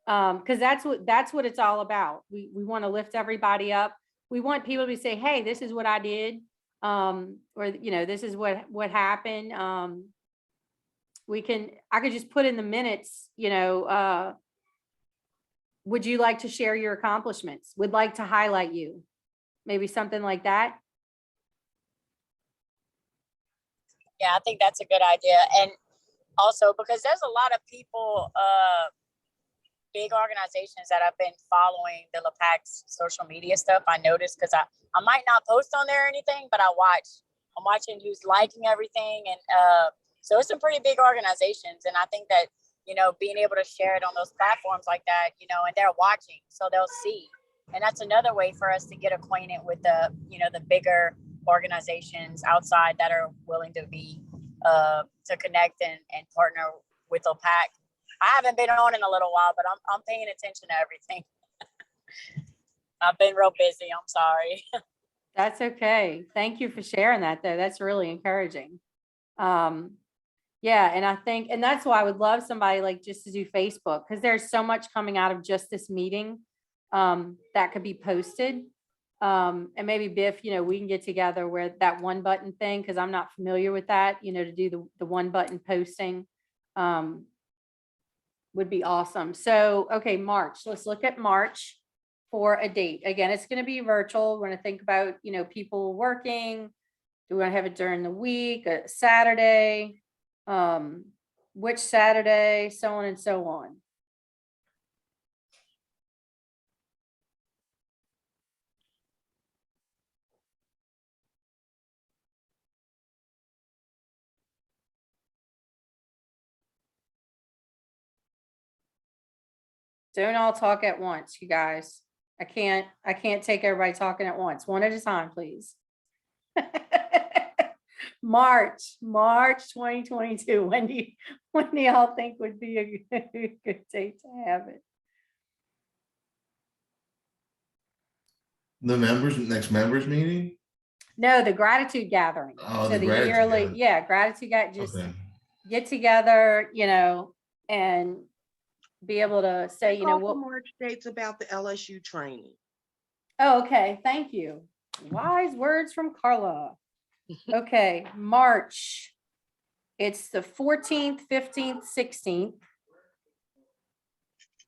Cause that's what it's all about. We want to lift everybody up. We want people to say, hey, this is what I did. Or, this is what happened. I could just put in the minutes, would you like to share your accomplishments? Would like to highlight you? Maybe something like that. Yeah, I think that's a good idea. And also because there's a lot of people, big organizations that have been following the LaPAAC's social media stuff. I noticed because I might not post on there or anything, but I'm watching who's liking everything. And so it's some pretty big organizations. And I think that, being able to share it on those platforms like that, and they're watching, so they'll see. And that's another way for us to get acquainted with the bigger organizations outside that are willing to be to connect and partner with LaPAAC. I haven't been on in a little while, but I'm paying attention to everything. I've been real busy. I'm sorry. That's okay. Thank you for sharing that, though. That's really encouraging. Yeah, and I think, and that's why I would love somebody like just to do Facebook, because there's so much coming out of just this meeting that could be posted. And maybe Biff, we can get together where that one button thing, because I'm not familiar with that, to do the one button posting would be awesome. So, okay, March, let's look at March for a date. Again, it's going to be virtual. We're going to think about, people working. Do we want to have it during the week, a Saturday, which Saturday, so on and so on. Don't all talk at once, you guys. I can't take everybody talking at once. One at a time, please. March 2022. When do y'all think would be a good date to have it? The next members meeting? No, the gratitude gathering. Oh, So the the gratitude yearly, gathering. yeah, gratitude just Okay. get together, and be able to say, Call for what. March dates about the LSU training. Oh, okay. Thank you. Wise words from Carla. Okay, March. It's the 14th, 15th, 16th.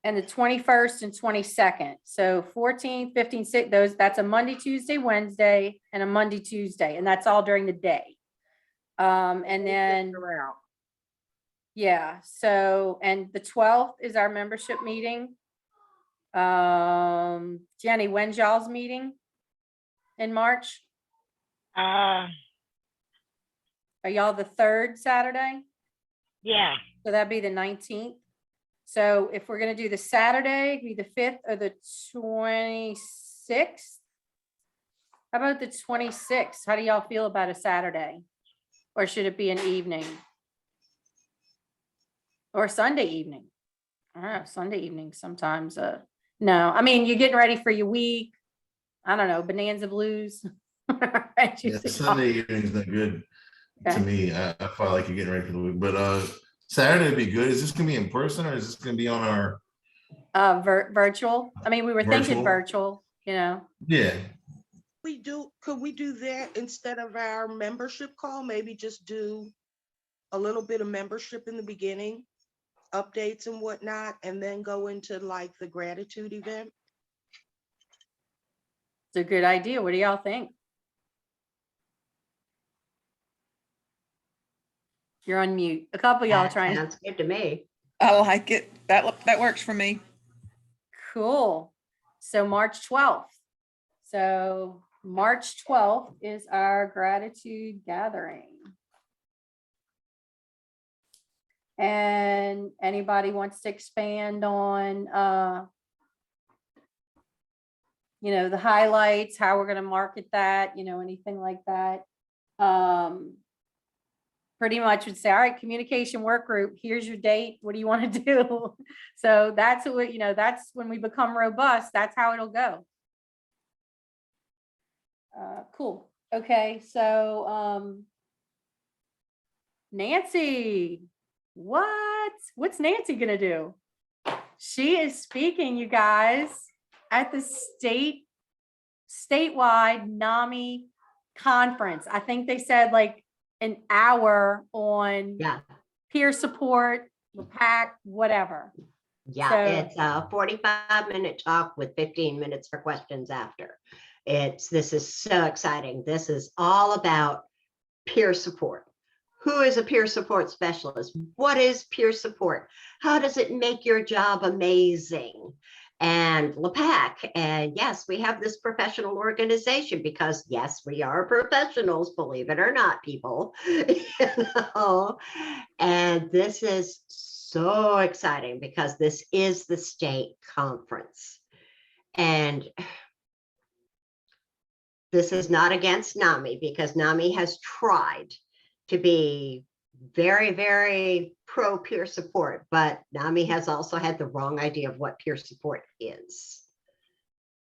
And the 21st and 22nd. So 14, 15, 6, that's a Monday, Tuesday, Wednesday, and a Monday, Tuesday. And that's all during the day. And then, yeah, so, and the 12th is our membership meeting. Jenny, when's y'all's meeting in March? Are y'all the 3rd Saturday? Yeah. So that'd be the 19th. So if we're gonna do the Saturday, it'd be the 5th or the 26th. How about the 26th? How do y'all feel about a Saturday? Or should it be an evening? Or Sunday evening? I don't know, Sunday evening sometimes. No, I mean, you're getting ready for your week. I don't know, Bonanza Blues. Yeah, Sunday evening's not good to Okay. me. I feel like you're getting ready for the week, but Saturday would be good. Is this gonna be in person or is this gonna be on our Virtual? I mean, we were thinking virtual, Yeah. Could we do that instead of our membership call? Maybe just do a little bit of membership in the beginning, updates and whatnot, and then go into like the gratitude event. It's a good idea. What do y'all think? You're on mute. A couple of y'all That trying. sounds good to me. I like it. That works for me. Cool. So March 12th. So March 12th is our gratitude gathering. And anybody wants to expand on, the highlights, how we're going to market that, anything like that. pretty much would say, all right, communication work group, here's your date. What do you want to do? So that's what, that's when we become robust. That's how it'll go. Cool. Okay. So, Nancy, what's Nancy gonna do? She is speaking, you guys, at the statewide NAMI conference. I think they said like an hour on Yeah. peer support, LaPAAC, whatever. Yeah, So- it's a 45-minute talk with 15 minutes for questions after. This is so exciting. This is all about peer support. Who is a peer support specialist? What is peer support? How does it make your job amazing? And LaPAAC, and yes, we have this professional organization because yes, we are professionals, believe it or not, people. And this is so exciting because this is the state conference. And this is not against NAMI because NAMI has tried to be very, very pro peer support, but NAMI has also had the wrong idea of what peer support is.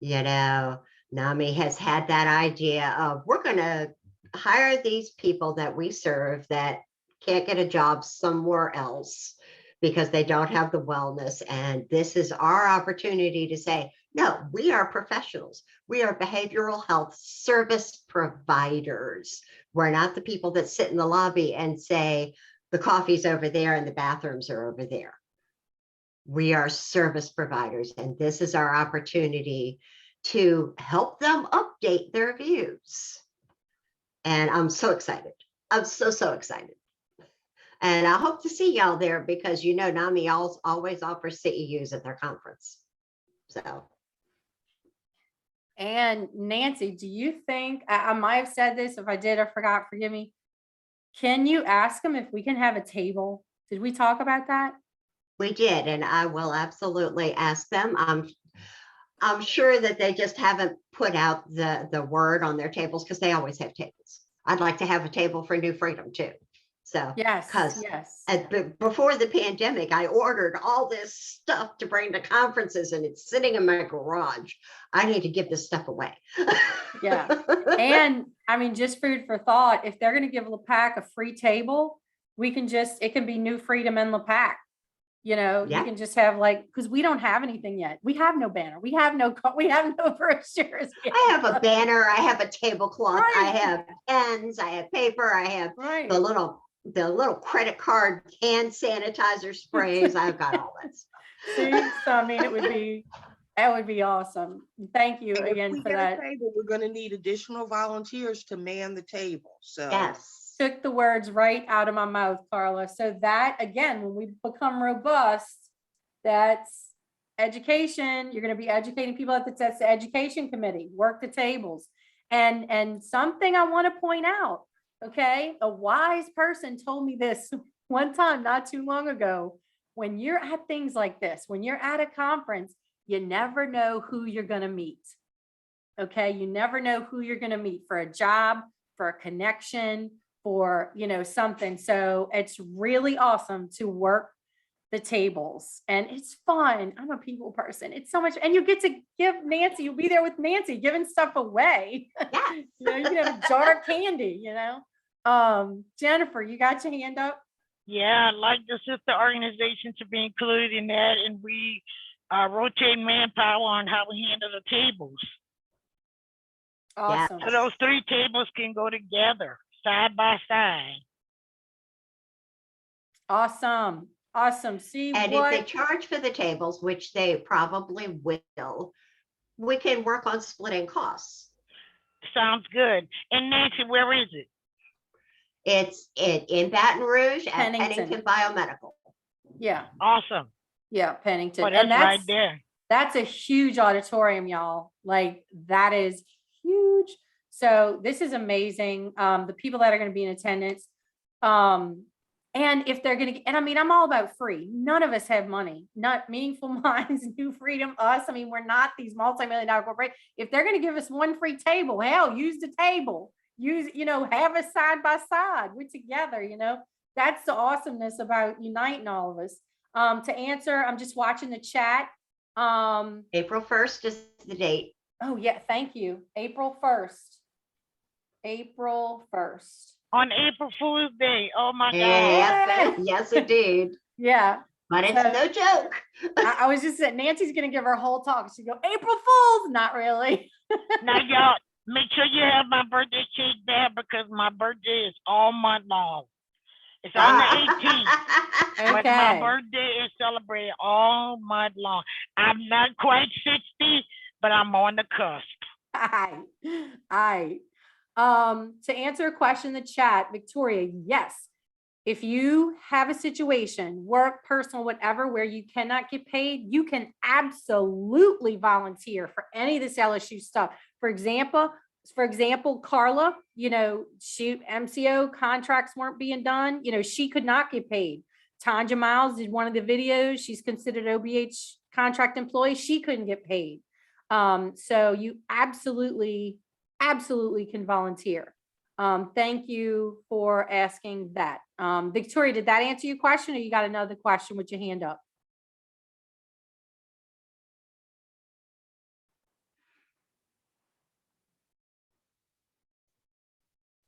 NAMI has had that idea of we're going to hire these people that we serve that can't get a job somewhere else because they don't have the wellness. And this is our opportunity to say, no, we are professionals. We are behavioral health service providers. We're not the people that sit in the lobby and say, the coffee's over there and the bathrooms are over there. We are service providers, and this is our opportunity to help them update their views. And I'm so excited. I'm so excited. And I hope to see y'all there because NAMI always offers CEUs at their conference. So. And Nancy, do you think, I might have said this, if I did, I forgot, forgive me. Can you ask them if we can have a table? Did we talk about that? We did, and I will absolutely ask them. I'm sure that they just haven't put out the word on their tables because they always have tables. I'd like to have a table for New Freedom too. So yes, because yes. Before the pandemic, I ordered all this stuff to bring to conferences and it's sitting in my garage. I need to give this stuff away. Yeah. And I mean, just food for thought, if they're going to give LaPAAC a free table, it can be New Freedom and LaPAAC. You can just have because we don't have anything yet. We have no banner. We have no brochures. I have a banner. I have a tablecloth. Right. I have pens. I have paper. I have Right. the little credit card hand sanitizer sprays. I've got all that stuff. See, so I mean, that would be awesome. Thank you And if again we for get that. a table, we're going to need additional volunteers to man the table. So Yes. Took the words right out of my mouth, Carla. So that, again, when we become robust, that's education. You're going to be educating people. That's the education committee, work the tables. And something I want to point out, okay, a wise person told me this one time, not too long ago. When you're at things like this, when you're at a conference, you never know who you're going to meet. Okay, you never know who you're going to meet for a job, for a connection, for something. So it's really awesome to work the tables and it's fun. I'm a people person. It's so much, and you get to give Nancy, you'll be there with Nancy giving stuff away. Yeah. You can have a jar of candy, Jennifer, you got your hand up? Yeah, I'd like the sister organization to be included in that, and we rotate manpower on how we handle the tables. Awesome. So those 3 tables can go together, side by side. Awesome. See, And if they charge for the tables, which they probably will, we can work on splitting costs. Sounds good. And Nancy, where is it? It's in Baton Rouge at Pennington. Pennington Biomedical. Yeah. Awesome. Yeah, Pennington. Well, that's and right there. That's a huge auditorium, y'all. That is huge. So this is amazing. The people that are going to be in attendance. And if they're going to, and I mean, I'm all about free. None of us have money, not Meaningful Minds, New Freedom, us. I mean, we're not these multi-million-dollar corporations. If they're going to give us one free table, hell, use the table. use, have us side by side. We're together, That's the awesomeness about uniting all of us. To answer, I'm just watching the chat. April 1st is the date. Oh yeah, thank you. April 1st. April 1st. On April Fool's Day. Oh my God. Yes, yes, indeed. Yeah. But it's So- no joke. I was just saying, Nancy's gonna give her whole talk. She go, April Fools, not really. Now y'all make sure you have my birthday cake there because my birthday is all month long. It's on the 18th, but my Okay. birthday is celebrated all month long. I'm not quite 60, but I'm on the cusp. I. To answer a question in the chat, Victoria, yes. If you have a situation, work, personal, whatever, where you cannot get paid, you can absolutely volunteer for any of this LSU stuff. For example, Carla, she MCO contracts weren't being done. She could not get paid. Tanja Miles did one of the videos. She's considered OBH contract employee. She couldn't get paid. So you absolutely can volunteer. Thank you for asking that. Victoria, did that answer your question, or you got another question with your hand up?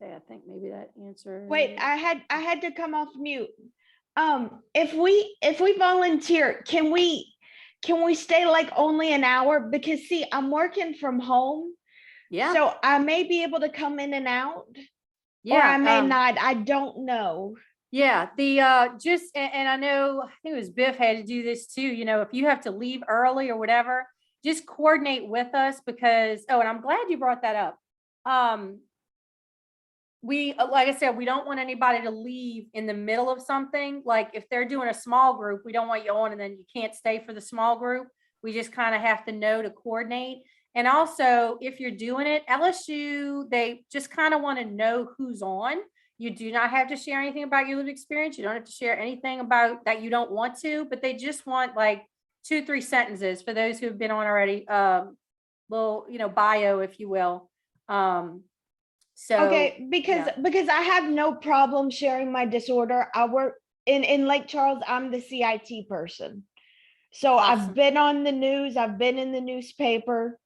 Yeah, I think maybe that answer. Wait, I had to come off mute. If we volunteer, can we stay like only an hour? Because see, I'm working from home, Yeah. so I may be able to come in and out, Yeah. or I may not. I don't know. Yeah, the and I know, I think it was Biff had to do this too. If you have to leave early or whatever, just coordinate with us because, and I'm glad you brought that up. We, like I said, we don't want anybody to leave in the middle of something. Like if they're doing a small group, we don't want you on and then you can't stay for the small group. We just kind of have to know to coordinate. And also, if you're doing it, LSU, they just kind of want to know who's on. You do not have to share anything about your lived experience. You don't have to share anything about that you don't want to, but they just want like 2-3 sentences for those who have been on already. Little, bio, if you will. So Okay, because I have no problem sharing my disorder. I work in Lake Charles. I'm the CIT person. So Awesome. I've been on the news, I've been in the newspaper.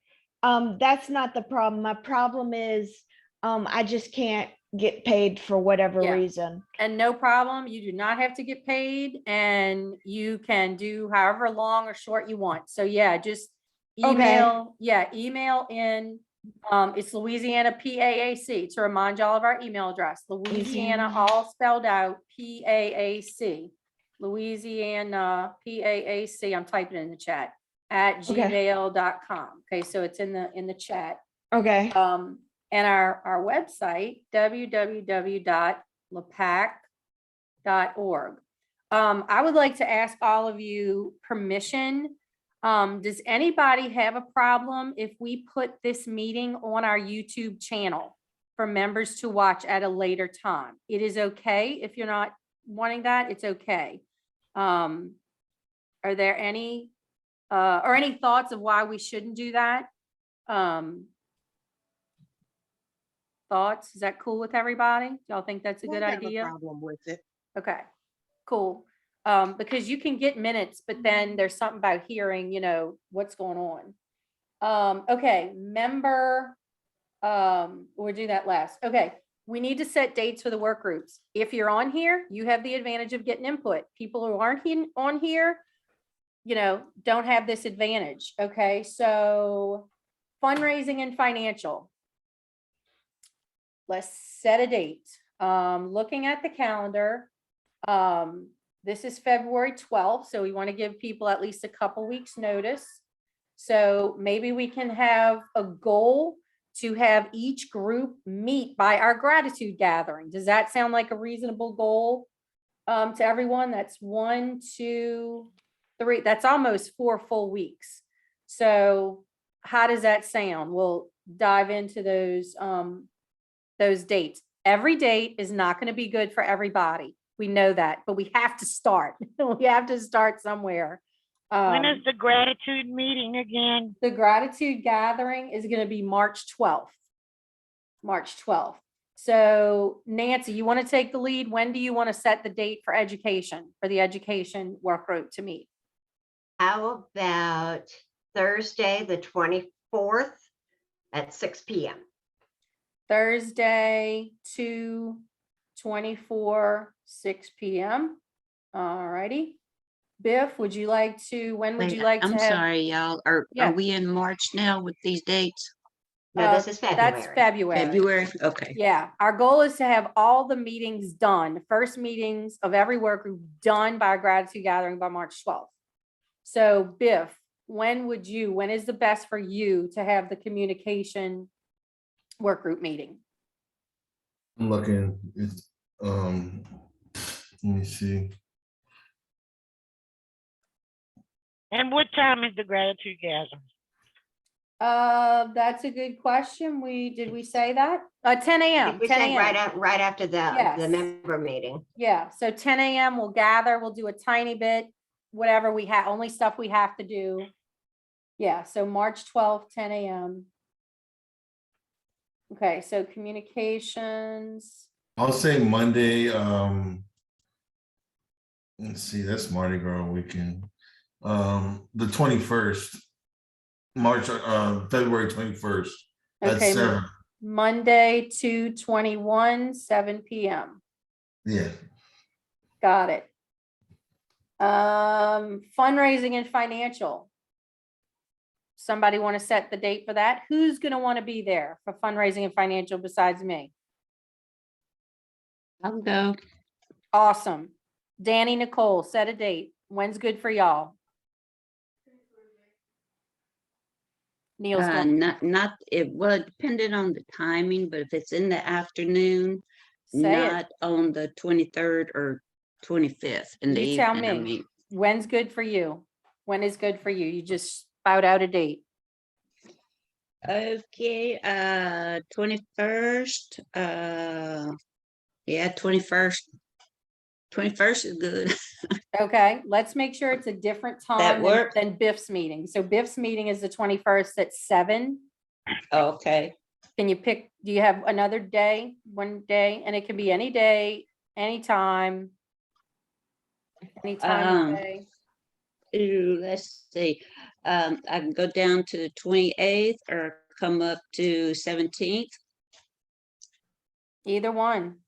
That's not the problem. My problem is I just can't get paid for whatever Yeah. reason. And no problem. You do not have to get paid and you can do however long or short you want. So yeah, just email, email in. It's Louisiana PAAC to remind y'all of our email address. Louisiana, all spelled out, PAAC. Louisiana PAAC. I'm typing it in the chat at gmail.com. Okay, so it's in the chat. Okay. And our website, www.lapaac.org. I would like to ask all of you permission. Does anybody have a problem if we put this meeting on our YouTube channel for members to watch at a later time? It is okay if you're not wanting that, it's okay. Are there any or any thoughts of why we shouldn't do that? Thoughts? Is that cool with everybody? Y'all think that's a good Don't have a idea? problem with it. Okay, cool. Because you can get minutes, but then there's something about hearing, what's going on. Okay, member, we'll do that last. Okay, we need to set dates for the work groups. If you're on here, you have the advantage of getting input. People who aren't on here, don't have this advantage. Okay, so fundraising and financial. Let's set a date. Looking at the calendar, this is February 12th, so we want to give people at least a couple weeks notice. So maybe we can have a goal to have each group meet by our gratitude gathering. Does that sound like a reasonable goal to everyone? That's 1, 2, 3. That's almost 4 full weeks. So how does that sound? We'll dive into those dates. Every date is not going to be good for everybody. We know that, but we have to start. We have to start somewhere. When is the gratitude meeting again? The gratitude gathering is going to be March 12th. March 12th. So Nancy, you want to take the lead? When do you want to set the date for education, for the education work group to meet? How about Thursday, the 24th at 6 p.m.? Thursday, 2/24, 6 p.m. All righty. Biff, would you like to, when would you like to I'm have? sorry, y'all. Are Yeah. we in March now with these dates? No, this is That's February. February. February? Okay. Yeah, our goal is to have all the meetings done, first meetings of every work group done by our gratitude gathering by March 12th. So Biff, when is the best for you to have the communication work group meeting? I'm looking, let me see. And what time is the gratitude gathering? That's a good question. Did we say that? 10 I a.m. think we 10 said a.m. right after the Yes. member meeting. Yeah, so 10 a.m. we'll gather, we'll do a tiny bit, whatever we have, only stuff we have to do. Yeah, so March 12th, 10 a.m. Okay, so communications. I'll say Monday, let's see, that's Mardi Gras weekend. The 21st, February 21st. That's Okay, 7. Monday, 2/21, 7 p.m. Yeah. Got it. Fundraising and financial. Somebody want to set the date for that? Who's going to want to be there for fundraising and financial besides me? I'll go. Awesome. Danny, Nicole, set a date. When's good for y'all? Neil's going. Not, well, it depended on the timing, but if it's in the afternoon, Say it. not on the 23rd or 25th in the You tell evening, I me. mean. When's good for you? When is good for you? You just spout out a date. Okay, 21st, yeah, 21st. 21st is good. Okay, let's make sure it's a different time than- work? than Biff's meeting. So Biff's meeting is the 21st at 7. Okay, Can you pick, do you have another day, one day? And it can be any day, anytime. Any time of day. ooh, let's see. I can go down to the 28th or come up to 17th. Either one.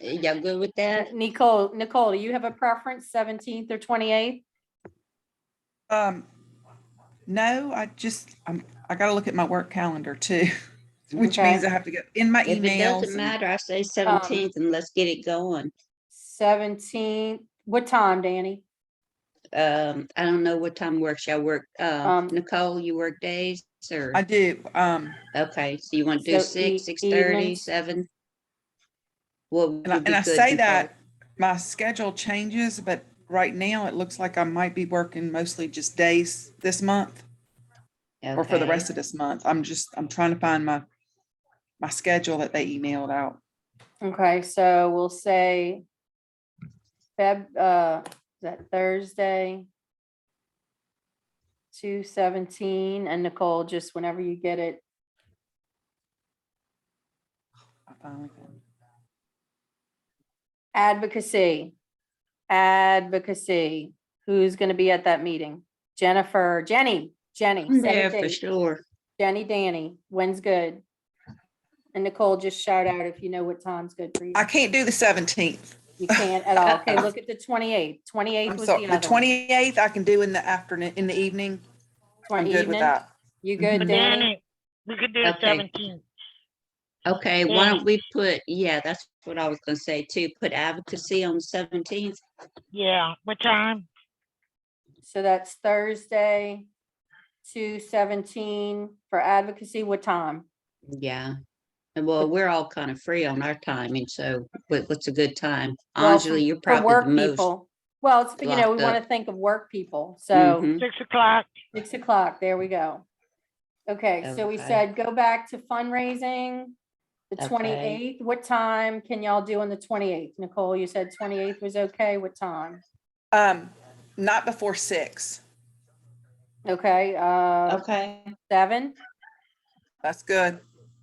Y'all good with that? Nicole, do you have a preference, 17th or 28th? No, I gotta look at my work calendar too, which Okay. means I have to get in my If it emails. doesn't matter, I say 17th and let's get it going. 17th, what time, Danny? I don't know what time works. Y'all work, Nicole, you work days or? I do, Okay, so you want to do So 6, 6:30, evenings? 7? What would and be I good, say Nicole? that my schedule changes, but right now it looks like I might be working mostly just days this month or for the Okay. rest of this month. I'm trying to find my schedule that they emailed out. Okay, so we'll say is that Thursday? 2/17, and Nicole, just whenever you get it. I finally found it. Advocacy. Who's going to be at that meeting? Jenny, I'm set a there for date. sure. Jenny, Danny, when's good? And Nicole, just shout out if you know what time's good for you. I can't do the 17th. You can't at all. Okay, look at the 28th. 28th I'm was sorry, the the other one. 28th I can do in the afternoon, in the evening. I'm good with Evening? that. You good, Danny? Danny, we could do the Okay. 17th. Okay, why Yeah. don't we put, yeah, that's what I was gonna say too, put advocacy on the 17th. Yeah, what time? So that's Thursday, 2/17 for advocacy. What time? Yeah. And well, we're all kind of free on our timing, so what's a good time? Well, Anjali, you're for probably work the most. people. Well, it's, we locked want up. to think of work people. So Mhm. 6 o'clock. 6 o'clock, there we go. Okay, so we Okay. said go back to fundraising, the Okay. 28th. What time can y'all do on the 28th? Nicole, you said 28th was okay. What time? Not before 6. Okay, Okay, 7? That's good.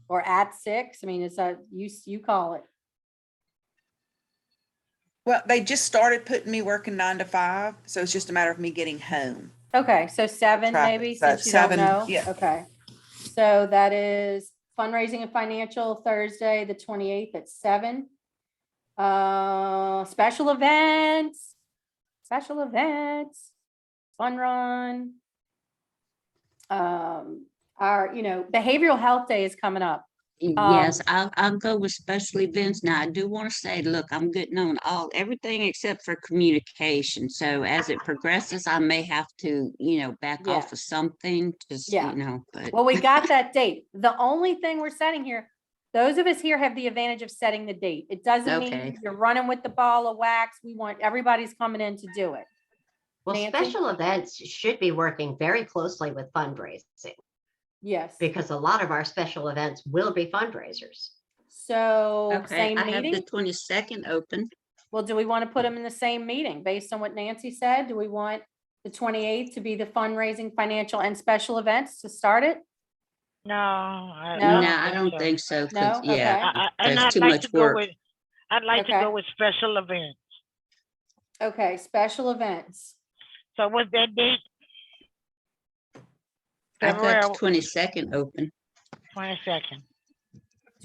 or at 6. I mean, it's you call it. Well, they just started putting me working 9 to 5, so it's just a matter of me getting home. Okay, so 7 Traffic, maybe, so since you don't 7, know? yeah. Okay. So that is fundraising and financial Thursday, the 28th at 7. Special events, fun run. Our, behavioral health day is coming up. Yes, I'll go with special events. Now, I do want to say, look, I'm getting on everything except for communication. So as it progresses, I may have to, back Yeah. off of something, just, Yeah. but. Well, we got that date. The only thing we're setting here, those of us here have the advantage of setting the date. It doesn't Okay. mean you're running with the ball of wax. We want everybody's coming in to do it. Well, Nancy? special events should be working very closely with fundraising Yes. because a lot of our special events will be fundraisers. So Okay, same I have the meeting? 22nd open. Well, do we want to put them in the same meeting based on what Nancy said? Do we want the 28th to be the fundraising, financial and special events to start it? No, I No? No, I don't so. think so. 'Cause, No? yeah, Okay. And there's I'd too like much to go work. with, I'd like to Okay. go with special events. Okay, special events. So what's that date? I've got February the 22nd open. 22nd.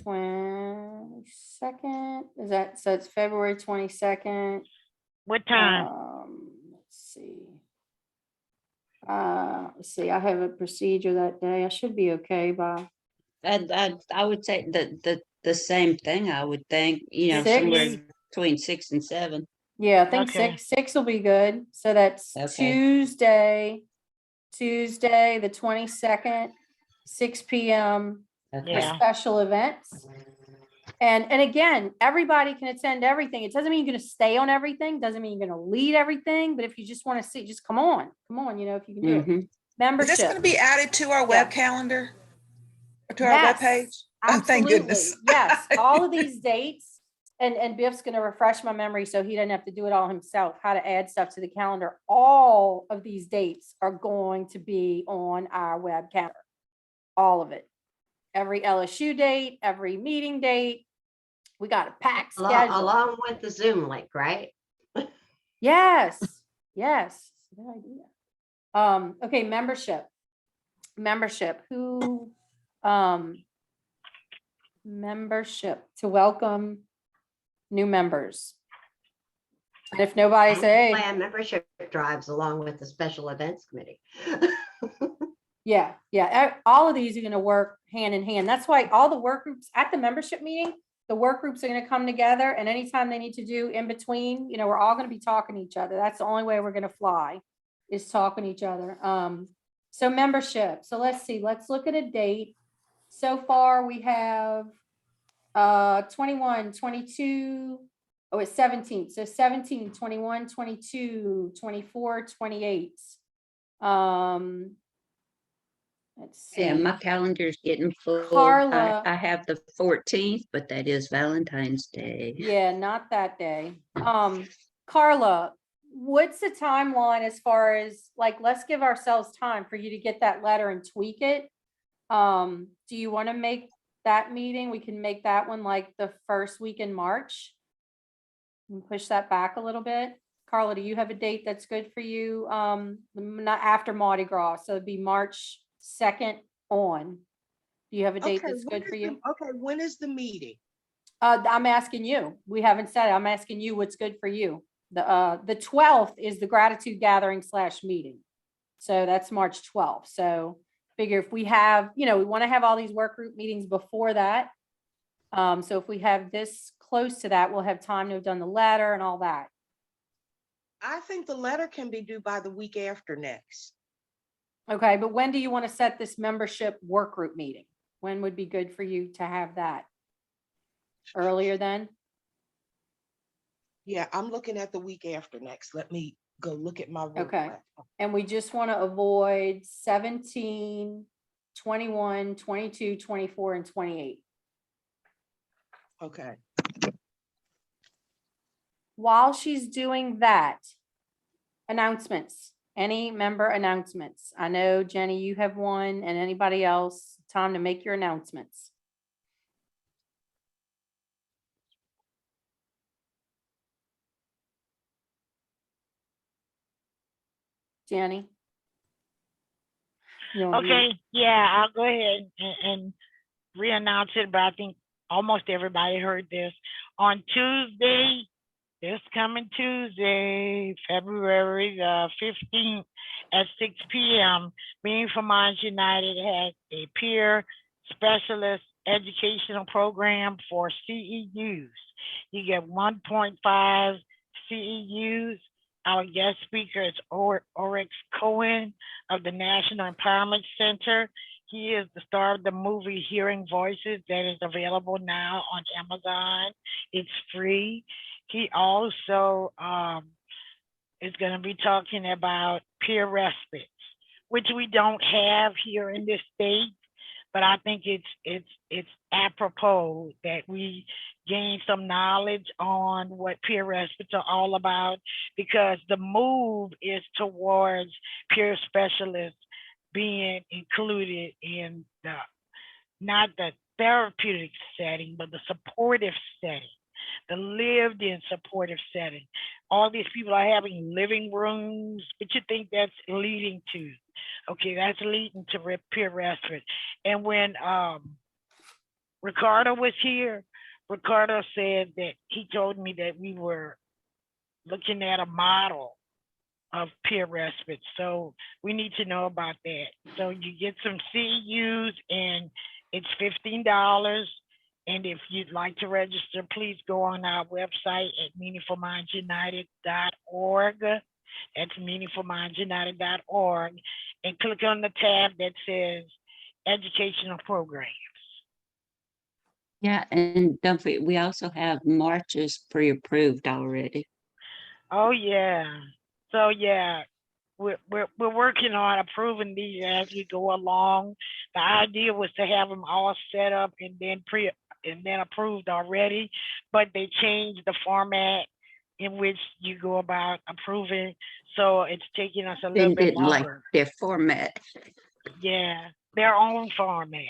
22nd, is that, so it's February 22nd. What time? Let's see, I have a procedure that day. I should be okay by I would say the same thing, I would think, Six? somewhere between 6 and 7. yeah, I think Okay. six will be good. So that's Okay. Tuesday, the 22nd, 6 p.m. for Yeah. special events. And again, everybody can attend everything. It doesn't mean you're going to stay on everything. Doesn't mean you're going to lead everything. But if you just want to see, just come on, if you can do it. Mhm. Is this going Membership. to be added to our Yeah. web calendar? Or to our Yes, webpage? Oh, thank absolutely. goodness. Yes, all of these dates, and Biff's gonna refresh my memory so he doesn't have to do it all himself, how to add stuff to the calendar. All of these dates are going to be on our web calendar. All of it. Every LSU date, every meeting date. We got a packed schedule. Along with the Zoom link, right? Yes, yes. Good idea. Okay, membership. Who, membership to welcome new members. And if nobody And say, plan membership drives along with the special events committee. yeah, all of these are gonna work hand in hand. That's why all the work groups at the membership meeting, the work groups are gonna come together, and anytime they need to do in between, we're all gonna be talking to each other. That's the only way we're gonna fly, is talking to each other. So membership. So let's see, let's look at a date. So far, we have 21, 22, oh, it's 17. So 17, 21, 22, 24, 28. Let's see. Yeah, my calendar's getting full. Carla. I have the 14th, but that is Valentine's Day. Yeah, not that day. Carla, what's the timeline as far as, like, let's give ourselves time for you to get that letter and tweak it. Do you want to make that meeting? We can make that one like the first week in March. And push that back a little bit. Carla, do you have a date that's good for you? Not after Mardi Gras, so it'd be March 2nd on. Do you have a date Okay, that's good for you? Okay, when is the meeting? I'm asking you. We haven't said it. I'm asking you what's good for you. The 12th is the gratitude gathering / meeting. So that's March 12th. So figure if we have, we want to have all these work group meetings before that. So if we have this close to that, we'll have time to have done the letter and all that. I think the letter can be due by the week after next. Okay, but when do you want to set this membership work group meeting? When would be good for you to have that? Earlier then? Yeah, I'm looking at the week after next. Let me go look at my. work Okay. laptop. And we just want to avoid 17, 21, 22, 24, and 28. Okay. While she's doing that, announcements. Any member announcements? I know Jenny, you have one, and anybody else, time to make your announcements. Jenny? You're on mute. Okay, yeah, I'll go ahead and re-announce it, but I think almost everybody heard this. On Tuesday, this coming Tuesday, February the 15th at 6 p.m., Meaningful Minds United has a peer specialist educational program for CEUs. You get 1.5 CEUs. Our guest speaker is Oryx Cohen of the National Empowerment Center. He is the star of the movie Hearing Voices that is available now on Amazon. It's free. He also is going to be talking about peer respite, which we don't have here in this state, but I think it's apropos that we gain some knowledge on what peer respites are all about, because the move is towards peer specialists being included in the, not the therapeutic setting, but the supportive setting, the lived in supportive setting. All these people are having living rooms, but you think that's leading to, okay, that's leading to peer respite. And when Ricardo was here, Ricardo said that he told me that we were looking at a model of peer respite. So we need to know about that. So you get some CEUs and it's $15. And if you'd like to register, please go on our website at meaningfulmindsunited.org. That's meaningfulmindsunited.org, and click on the tab that says educational programs. Yeah, and don't forget, we also have marches pre-approved already. Oh yeah. So yeah, we're working on approving these as we go along. The idea was to have them all set up and then approved already, but they changed the format in which you go about approving. So it's taking us a little bit Didn't like longer. their format. Yeah, their own format.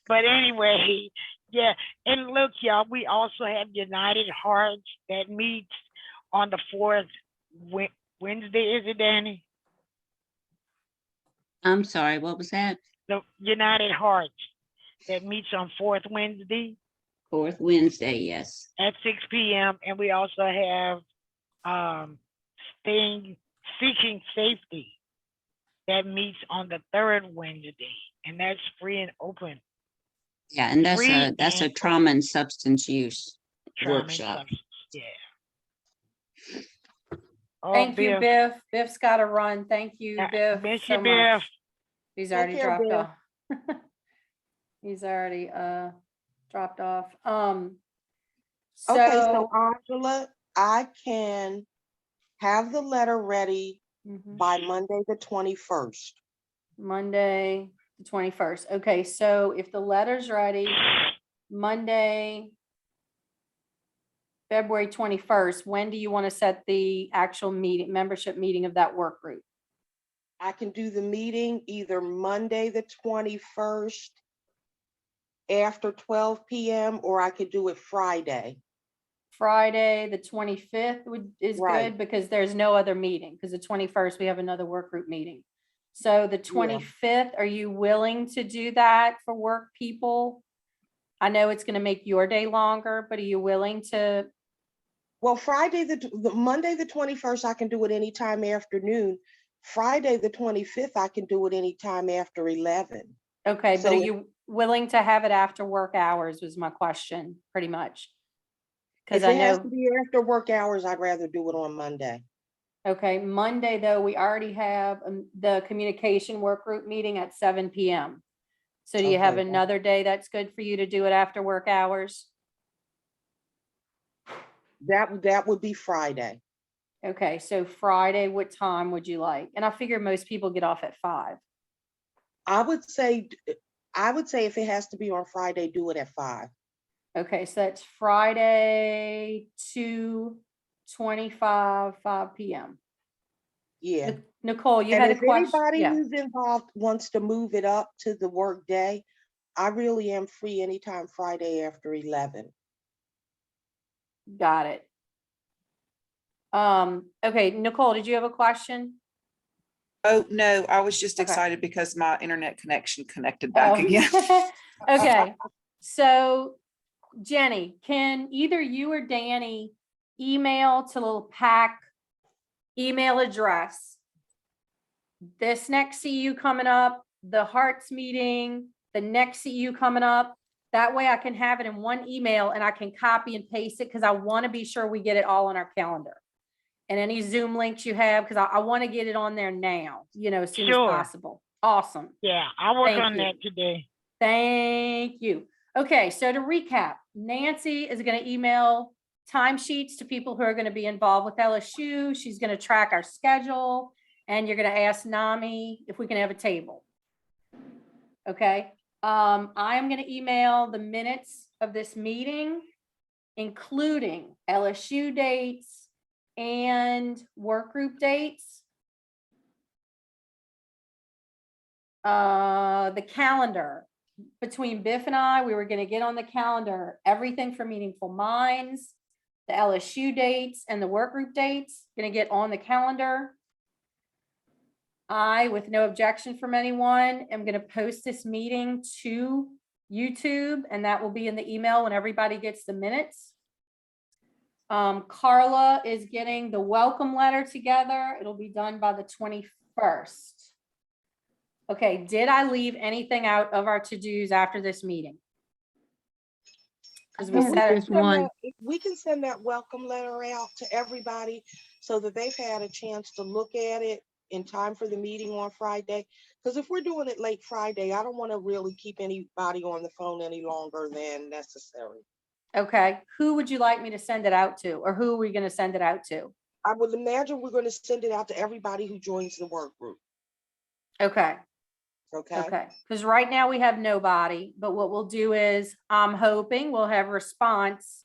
But anyway, yeah. And look, y'all, we also have United Hearts that meets on the 4th Wednesday, is it, Danny? I'm sorry, what was that? The United Hearts that meets on 4th Wednesday 4th Wednesday, yes. at 6 p.m. And we also have Seeking Safety that meets on the 3rd Wednesday, and that's free and open. Yeah, and that's Free a and trauma and substance use trauma and workshop. substance, yeah. Oh, Thank you, Biff. Biff's got to run. Thank you, Biff. Miss so you, much. Biff. He's Take already care, dropped Biff. off. He's already dropped off. Okay, so Angela, I can have the letter ready Mhm. by Monday, the 21st. Monday, the 21st. Okay, so if the letter's ready, Monday, February 21st, when do you want to set the actual meeting, membership meeting of that work group? I can do the meeting either Monday, the 21st after 12 p.m. or I could do it Friday. Friday, the 25th is Right. good because there's no other meeting, because the 21st, we have another work group meeting. So the 25th, are you willing to do that for work people? I know it's going to make your day longer, but are you willing to? Well, Friday, the Monday, the 21st, I can do it anytime afternoon. Friday, the 25th, I can do it anytime after 11. Okay, but So are you willing to have it after work hours was my question, pretty much. Because if I it has to know, be after work hours, I'd rather do it on Monday. okay, Monday, though, we already have the communication work group meeting at 7 p.m. So do you have Okay. another day that's good for you to do it after work hours? That would be Friday. Okay, so Friday, what time would you like? And I figure most people get off at 5. I would say if it has to be on Friday, do it at 5. Okay, so that's Friday, 2/25, 5 p.m. Yeah. Nicole, you And had a if question? anybody Yeah. who's involved wants to move it up to the work day, I really am free anytime Friday after 11. Got it. Okay, Nicole, did you have a question? Oh, no, I was just Okay. excited because my internet connection connected back Oh. again. Okay, so Jenny, can either you or Danny email to LaPAAC email address this next CU coming up, the Hearts meeting, the next CU coming up? That way I can have it in one email and I can copy and paste it because I want to be sure we get it all on our calendar. And any Zoom links you have, because I want to get it on there now, as soon as Sure. possible. Awesome. Yeah, I'll work Thank on you. that today. Thank you. Okay, so to recap, Nancy is going to email timesheets to people who are going to be involved with LSU. She's going to track our schedule, and you're going to ask NAMI if we can have a table. Okay. I'm going to email the minutes of this meeting, including LSU dates and work group dates. The calendar between Biff and I, we were going to get on the calendar everything for Meaningful Minds, the LSU dates and the work group dates, going to get on the calendar. I, with no objection from anyone, am going to post this meeting to YouTube, and that will be in the email when everybody gets the minutes. Carla is getting the welcome letter together. It'll be done by the 21st. Okay, did I leave anything out of our to-dos after this meeting? Because we said We can send that welcome letter out to everybody so that they've had a chance to look at it in time for the meeting on Friday. Because if we're doing it late Friday, I don't want to really keep anybody on the phone any longer than necessary. Okay, who would you like me to send it out to, or who are we going to send it out to? I would imagine we're going to send it out to everybody who joins the work group. Okay. Okay. Okay, because right now we have nobody, but what we'll do is I'm hoping we'll have a response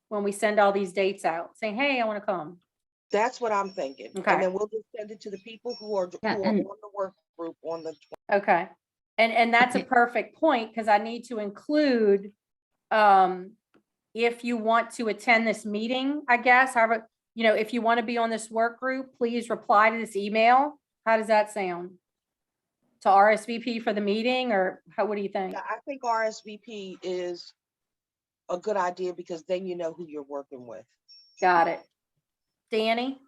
when we send all these dates out saying, hey, I want to come. That's what I'm thinking. Okay. And then we'll just send it to the people who are on the work group on the. Okay. And that's a perfect point, because I need to include, if you want to attend this meeting, I guess, however, if you want to be on this work group, please reply to this email. How does that sound? To RSVP for the meeting, or what do you think? Yeah, I think RSVP is a good idea because then you know who you're working with. Got it. Danny?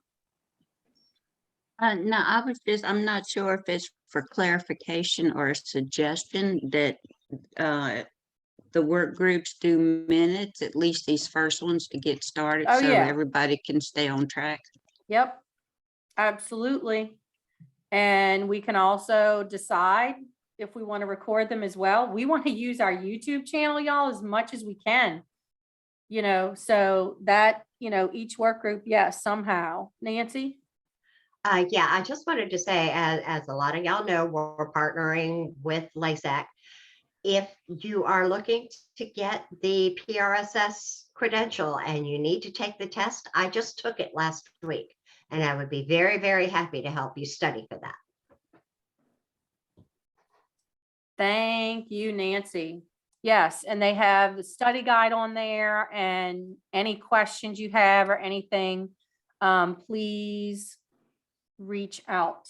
No, I'm not sure if it's for clarification or a suggestion that the work groups do minutes, at least these first ones, to get started, Oh, so yeah. everybody can stay on track. Yep, absolutely. And we can also decide if we want to record them as well. We want to use our YouTube channel, y'all, as much as we can. So that, each work group, yes, somehow. Nancy? Yeah, I just wanted to say, as a lot of y'all know, we're partnering with LaPAAC. If you are looking to get the PRSS credential and you need to take the test, I just took it last week, and I would be very, very happy to help you study for that. Thank you, Nancy. Yes, and they have the study guide on there, and any questions you have or anything, please reach out.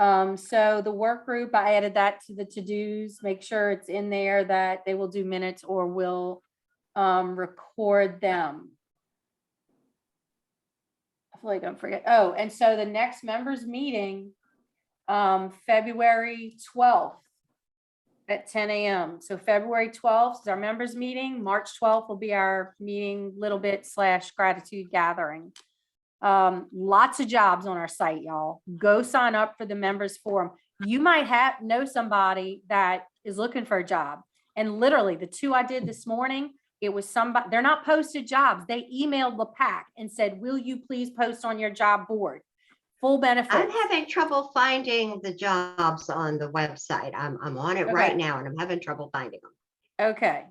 So the work group, I added that to the to-dos. Make sure it's in there that they will do minutes or will record them. I feel like I'm forgetting. Oh, and so the next members meeting, February 12th at 10 a.m. So February 12th is our members meeting. March 12th will be our meeting, little bit / gratitude gathering. Lots of jobs on our site, y'all. Go sign up for the members forum. You might know somebody that is looking for a job. And literally the 2 I did this morning, it was somebody, they're not posted jobs. They emailed LaPAAC and said, will you please post on your job board? Full benefits. I'm having trouble finding the jobs on the website. I'm on it right now, and I'm having trouble finding them. Okay.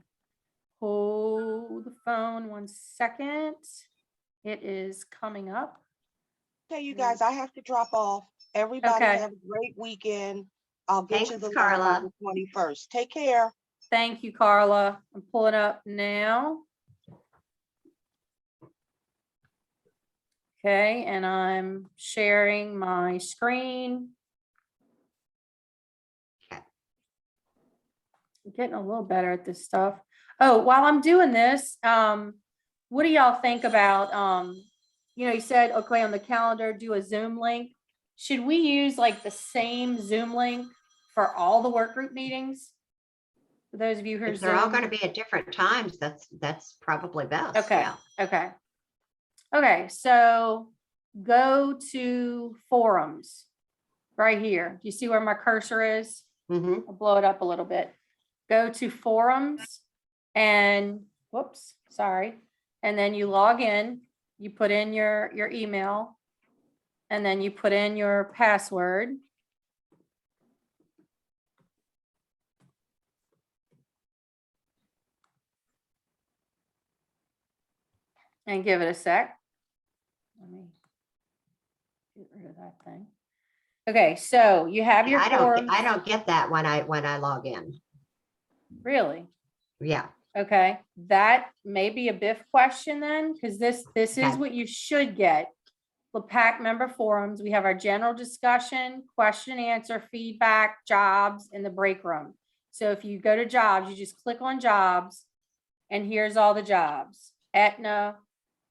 Hold the phone 1 second. It is coming up. Okay, you guys, I have to drop off. Everybody Okay. have a great weekend. I'll get you Thanks, the link Carla. on the 21st. Take care. Thank you, Carla. I'm pulling up now. Okay, and I'm sharing my screen. Okay. I'm getting a little better at this stuff. Oh, while I'm doing this, what do y'all think about, you said, okay, on the calendar, do a Zoom link. Should we use like the same Zoom link for all the work group meetings? For those of you who are If they're all Zoom. going to be at different times, that's probably best. Okay, Yeah. okay. Okay, so go to forums right here. Do you see where my cursor is? Mhm. I'll blow it up a little bit. Go to forums and whoops, sorry. And then you log in, you put in your email, and then you put in your password. And give it a sec. Let me get rid of that thing. Okay, so you have your I forums. don't get that when I log in. Really? Yeah. Okay, that may be a Biff question then, because this is Okay. what you should get. LaPAAC member forums, we have our general discussion, question and answer, feedback, jobs, in the break room. So if you go to jobs, you just click on jobs, and here's all the jobs. Aetna,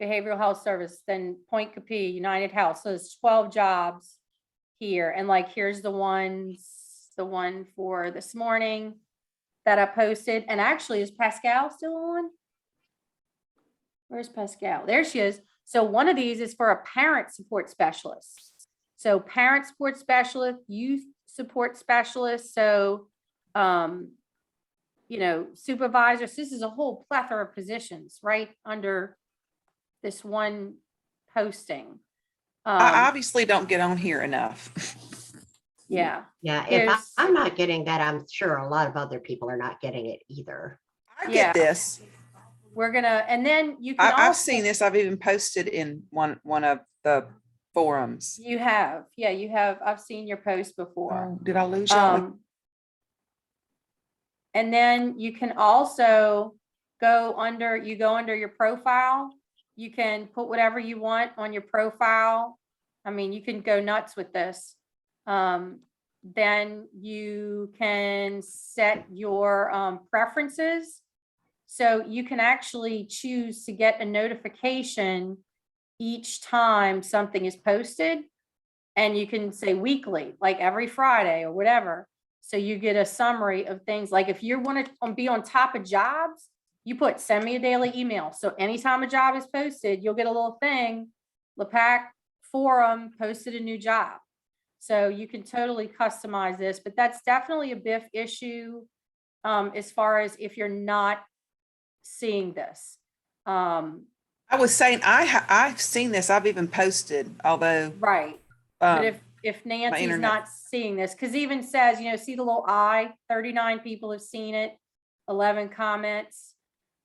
Behavioral Health Service, then Point Capee, United Health. So there's 12 jobs here. And like, here's the one for this morning that I posted. And actually, is Pascal still on? Where's Pascal? There she is. So one of these is for a parent support specialist. So parent support specialist, youth support specialist. So, supervisors, this is a whole plethora of positions right under this one posting. I obviously don't get on here enough. Yeah. Yeah. If Here's- I'm not getting that, I'm sure a lot of other people are not getting it either. I Yeah. get this. We're gonna, and then you can I've also, seen this. I've even posted in one of the forums. you have, I've seen your post before. Oh, did I lose y'all? And then you can also go under your profile. You can put whatever you want on your profile. I mean, you can go nuts with this. Then you can set your preferences. So you can actually choose to get a notification each time something is posted. And you can say weekly, like every Friday or whatever. So you get a summary of things. Like if you want to be on top of jobs, you put send me a daily email. So anytime a job is posted, you'll get a little thing. LaPAAC forum posted a new job. So you can totally customize this, but that's definitely a Biff issue as far as if you're not seeing this. I was saying I've seen this. I've even posted, although Right. But if Nancy's internet. not seeing this, because even says, see the little I, 39 people have seen it, 11 comments.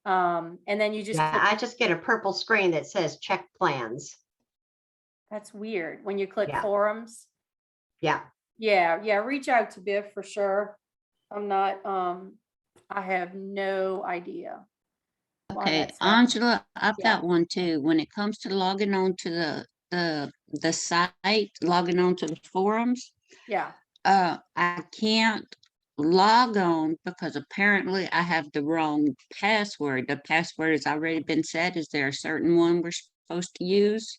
And then you just, Yeah, click- I just get a purple screen that says check plans. that's weird when you click Yeah. forums. Yeah. Yeah, reach out to Biff for sure. I'm not, I have no idea. why Okay, that's happening. Angela, I've Yeah. got one too. When it comes to logging on to the site, logging on to the forums, Yeah, I can't log on because apparently I have the wrong password. The password has already been set. Is there a certain one we're supposed to use?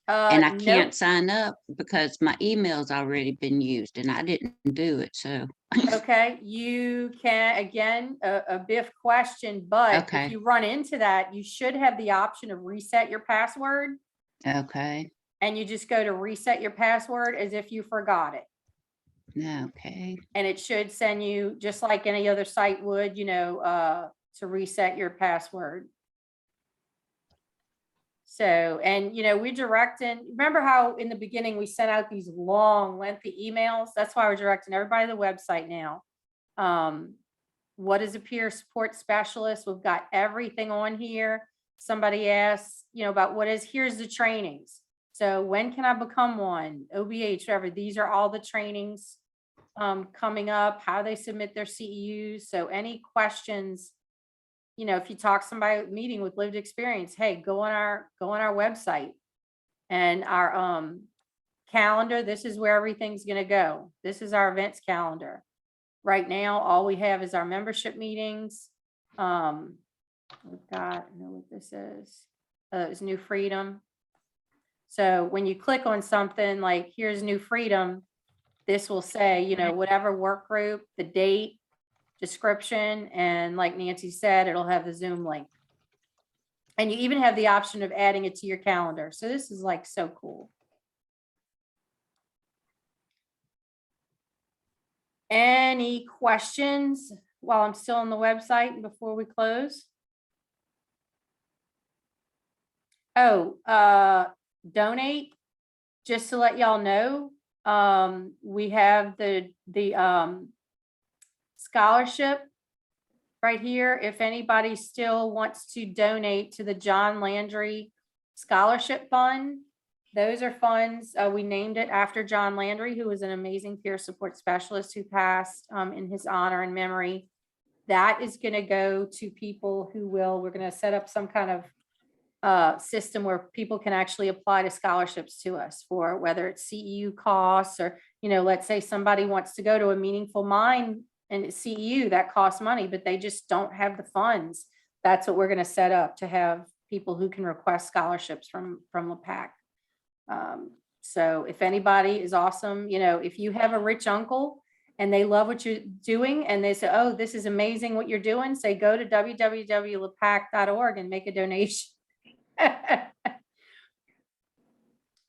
And I nope. can't sign up because my email's already been used and I didn't do it, so. Okay, you can, again, a Biff question, but Okay. if you run into that, you should have the option of reset your password. Okay, And you just go to reset your password as if you forgot it. okay. And it should send you, just like any other site would, to reset your password. So, and we're directing, remember how in the beginning we sent out these long lengthy emails? That's why we're directing everybody to the website now. What is a peer support specialist? We've got everything on here. Somebody asked, about here's the trainings. So when can I become one? OBH, whatever. These are all the trainings coming up, how they submit their CEUs. So any questions, you know, if you talk somebody meeting with lived experience, hey, go on our website and our calendar. This is where everything's going to go. This is our events calendar. Right now, all we have is our membership meetings. We've got, I know what this is. It's New Freedom. So when you click on something like here's New Freedom, this will say, you know, whatever work group, the date, description, and like Nancy said, it'll have the Zoom link. And you even have the option of adding it to your calendar. So this is like so cool. Any questions while I'm still on the website and before we close? Oh, donate, just to let y'all know. We have the scholarship right here. If anybody still wants to donate to the John Landry Scholarship Fund, those are funds. We named it after John Landry, who was an amazing peer support specialist who passed in his honor and memory. That is going to go to people who we're going to set up some kind of system where people can actually apply to scholarships to us for whether it's CEU costs or, you know, let's say somebody wants to go to a Meaningful Mind and CEU that costs money, but they just don't have the funds. That's what we're going to set up to have people who can request scholarships from LaPAAC. So if anybody is awesome, you know, if you have a rich uncle and they love what you're doing and they say, oh, this is amazing what you're doing, say, go to www.lapaac.org and make a donation.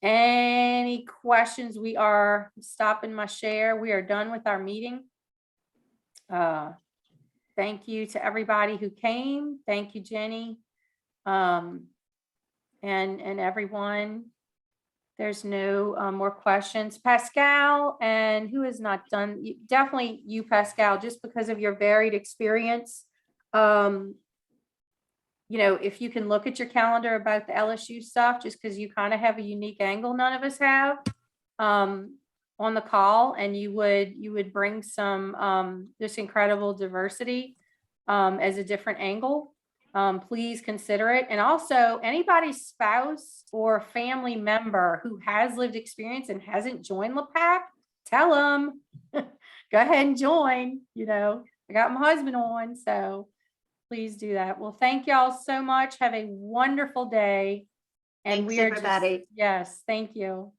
Any questions? We are stopping my share. We are done with our meeting. Thank you to everybody who came. Thank you, Jenny. And everyone. There's no more questions. Pascal, and who has not done, definitely you, Pascal, just because of your varied experience. You know, if you can look at your calendar about the LSU stuff, just because you kind of have a unique angle none of us have on the call, and you would bring some this incredible diversity as a different angle. Please consider it. And also anybody's spouse or family member who has lived experience and hasn't joined LaPAAC, tell them, go ahead and join. You know, I got my husband on, so please do that. Well, thank y'all so much. Have a wonderful day. And Thanks, we are everybody. yes, thank you.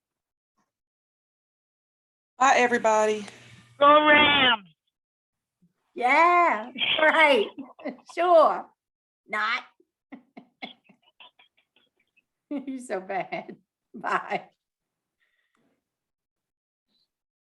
Bye, everybody. Go Rams. Yeah, right. Sure. Not. You're so bad. Bye.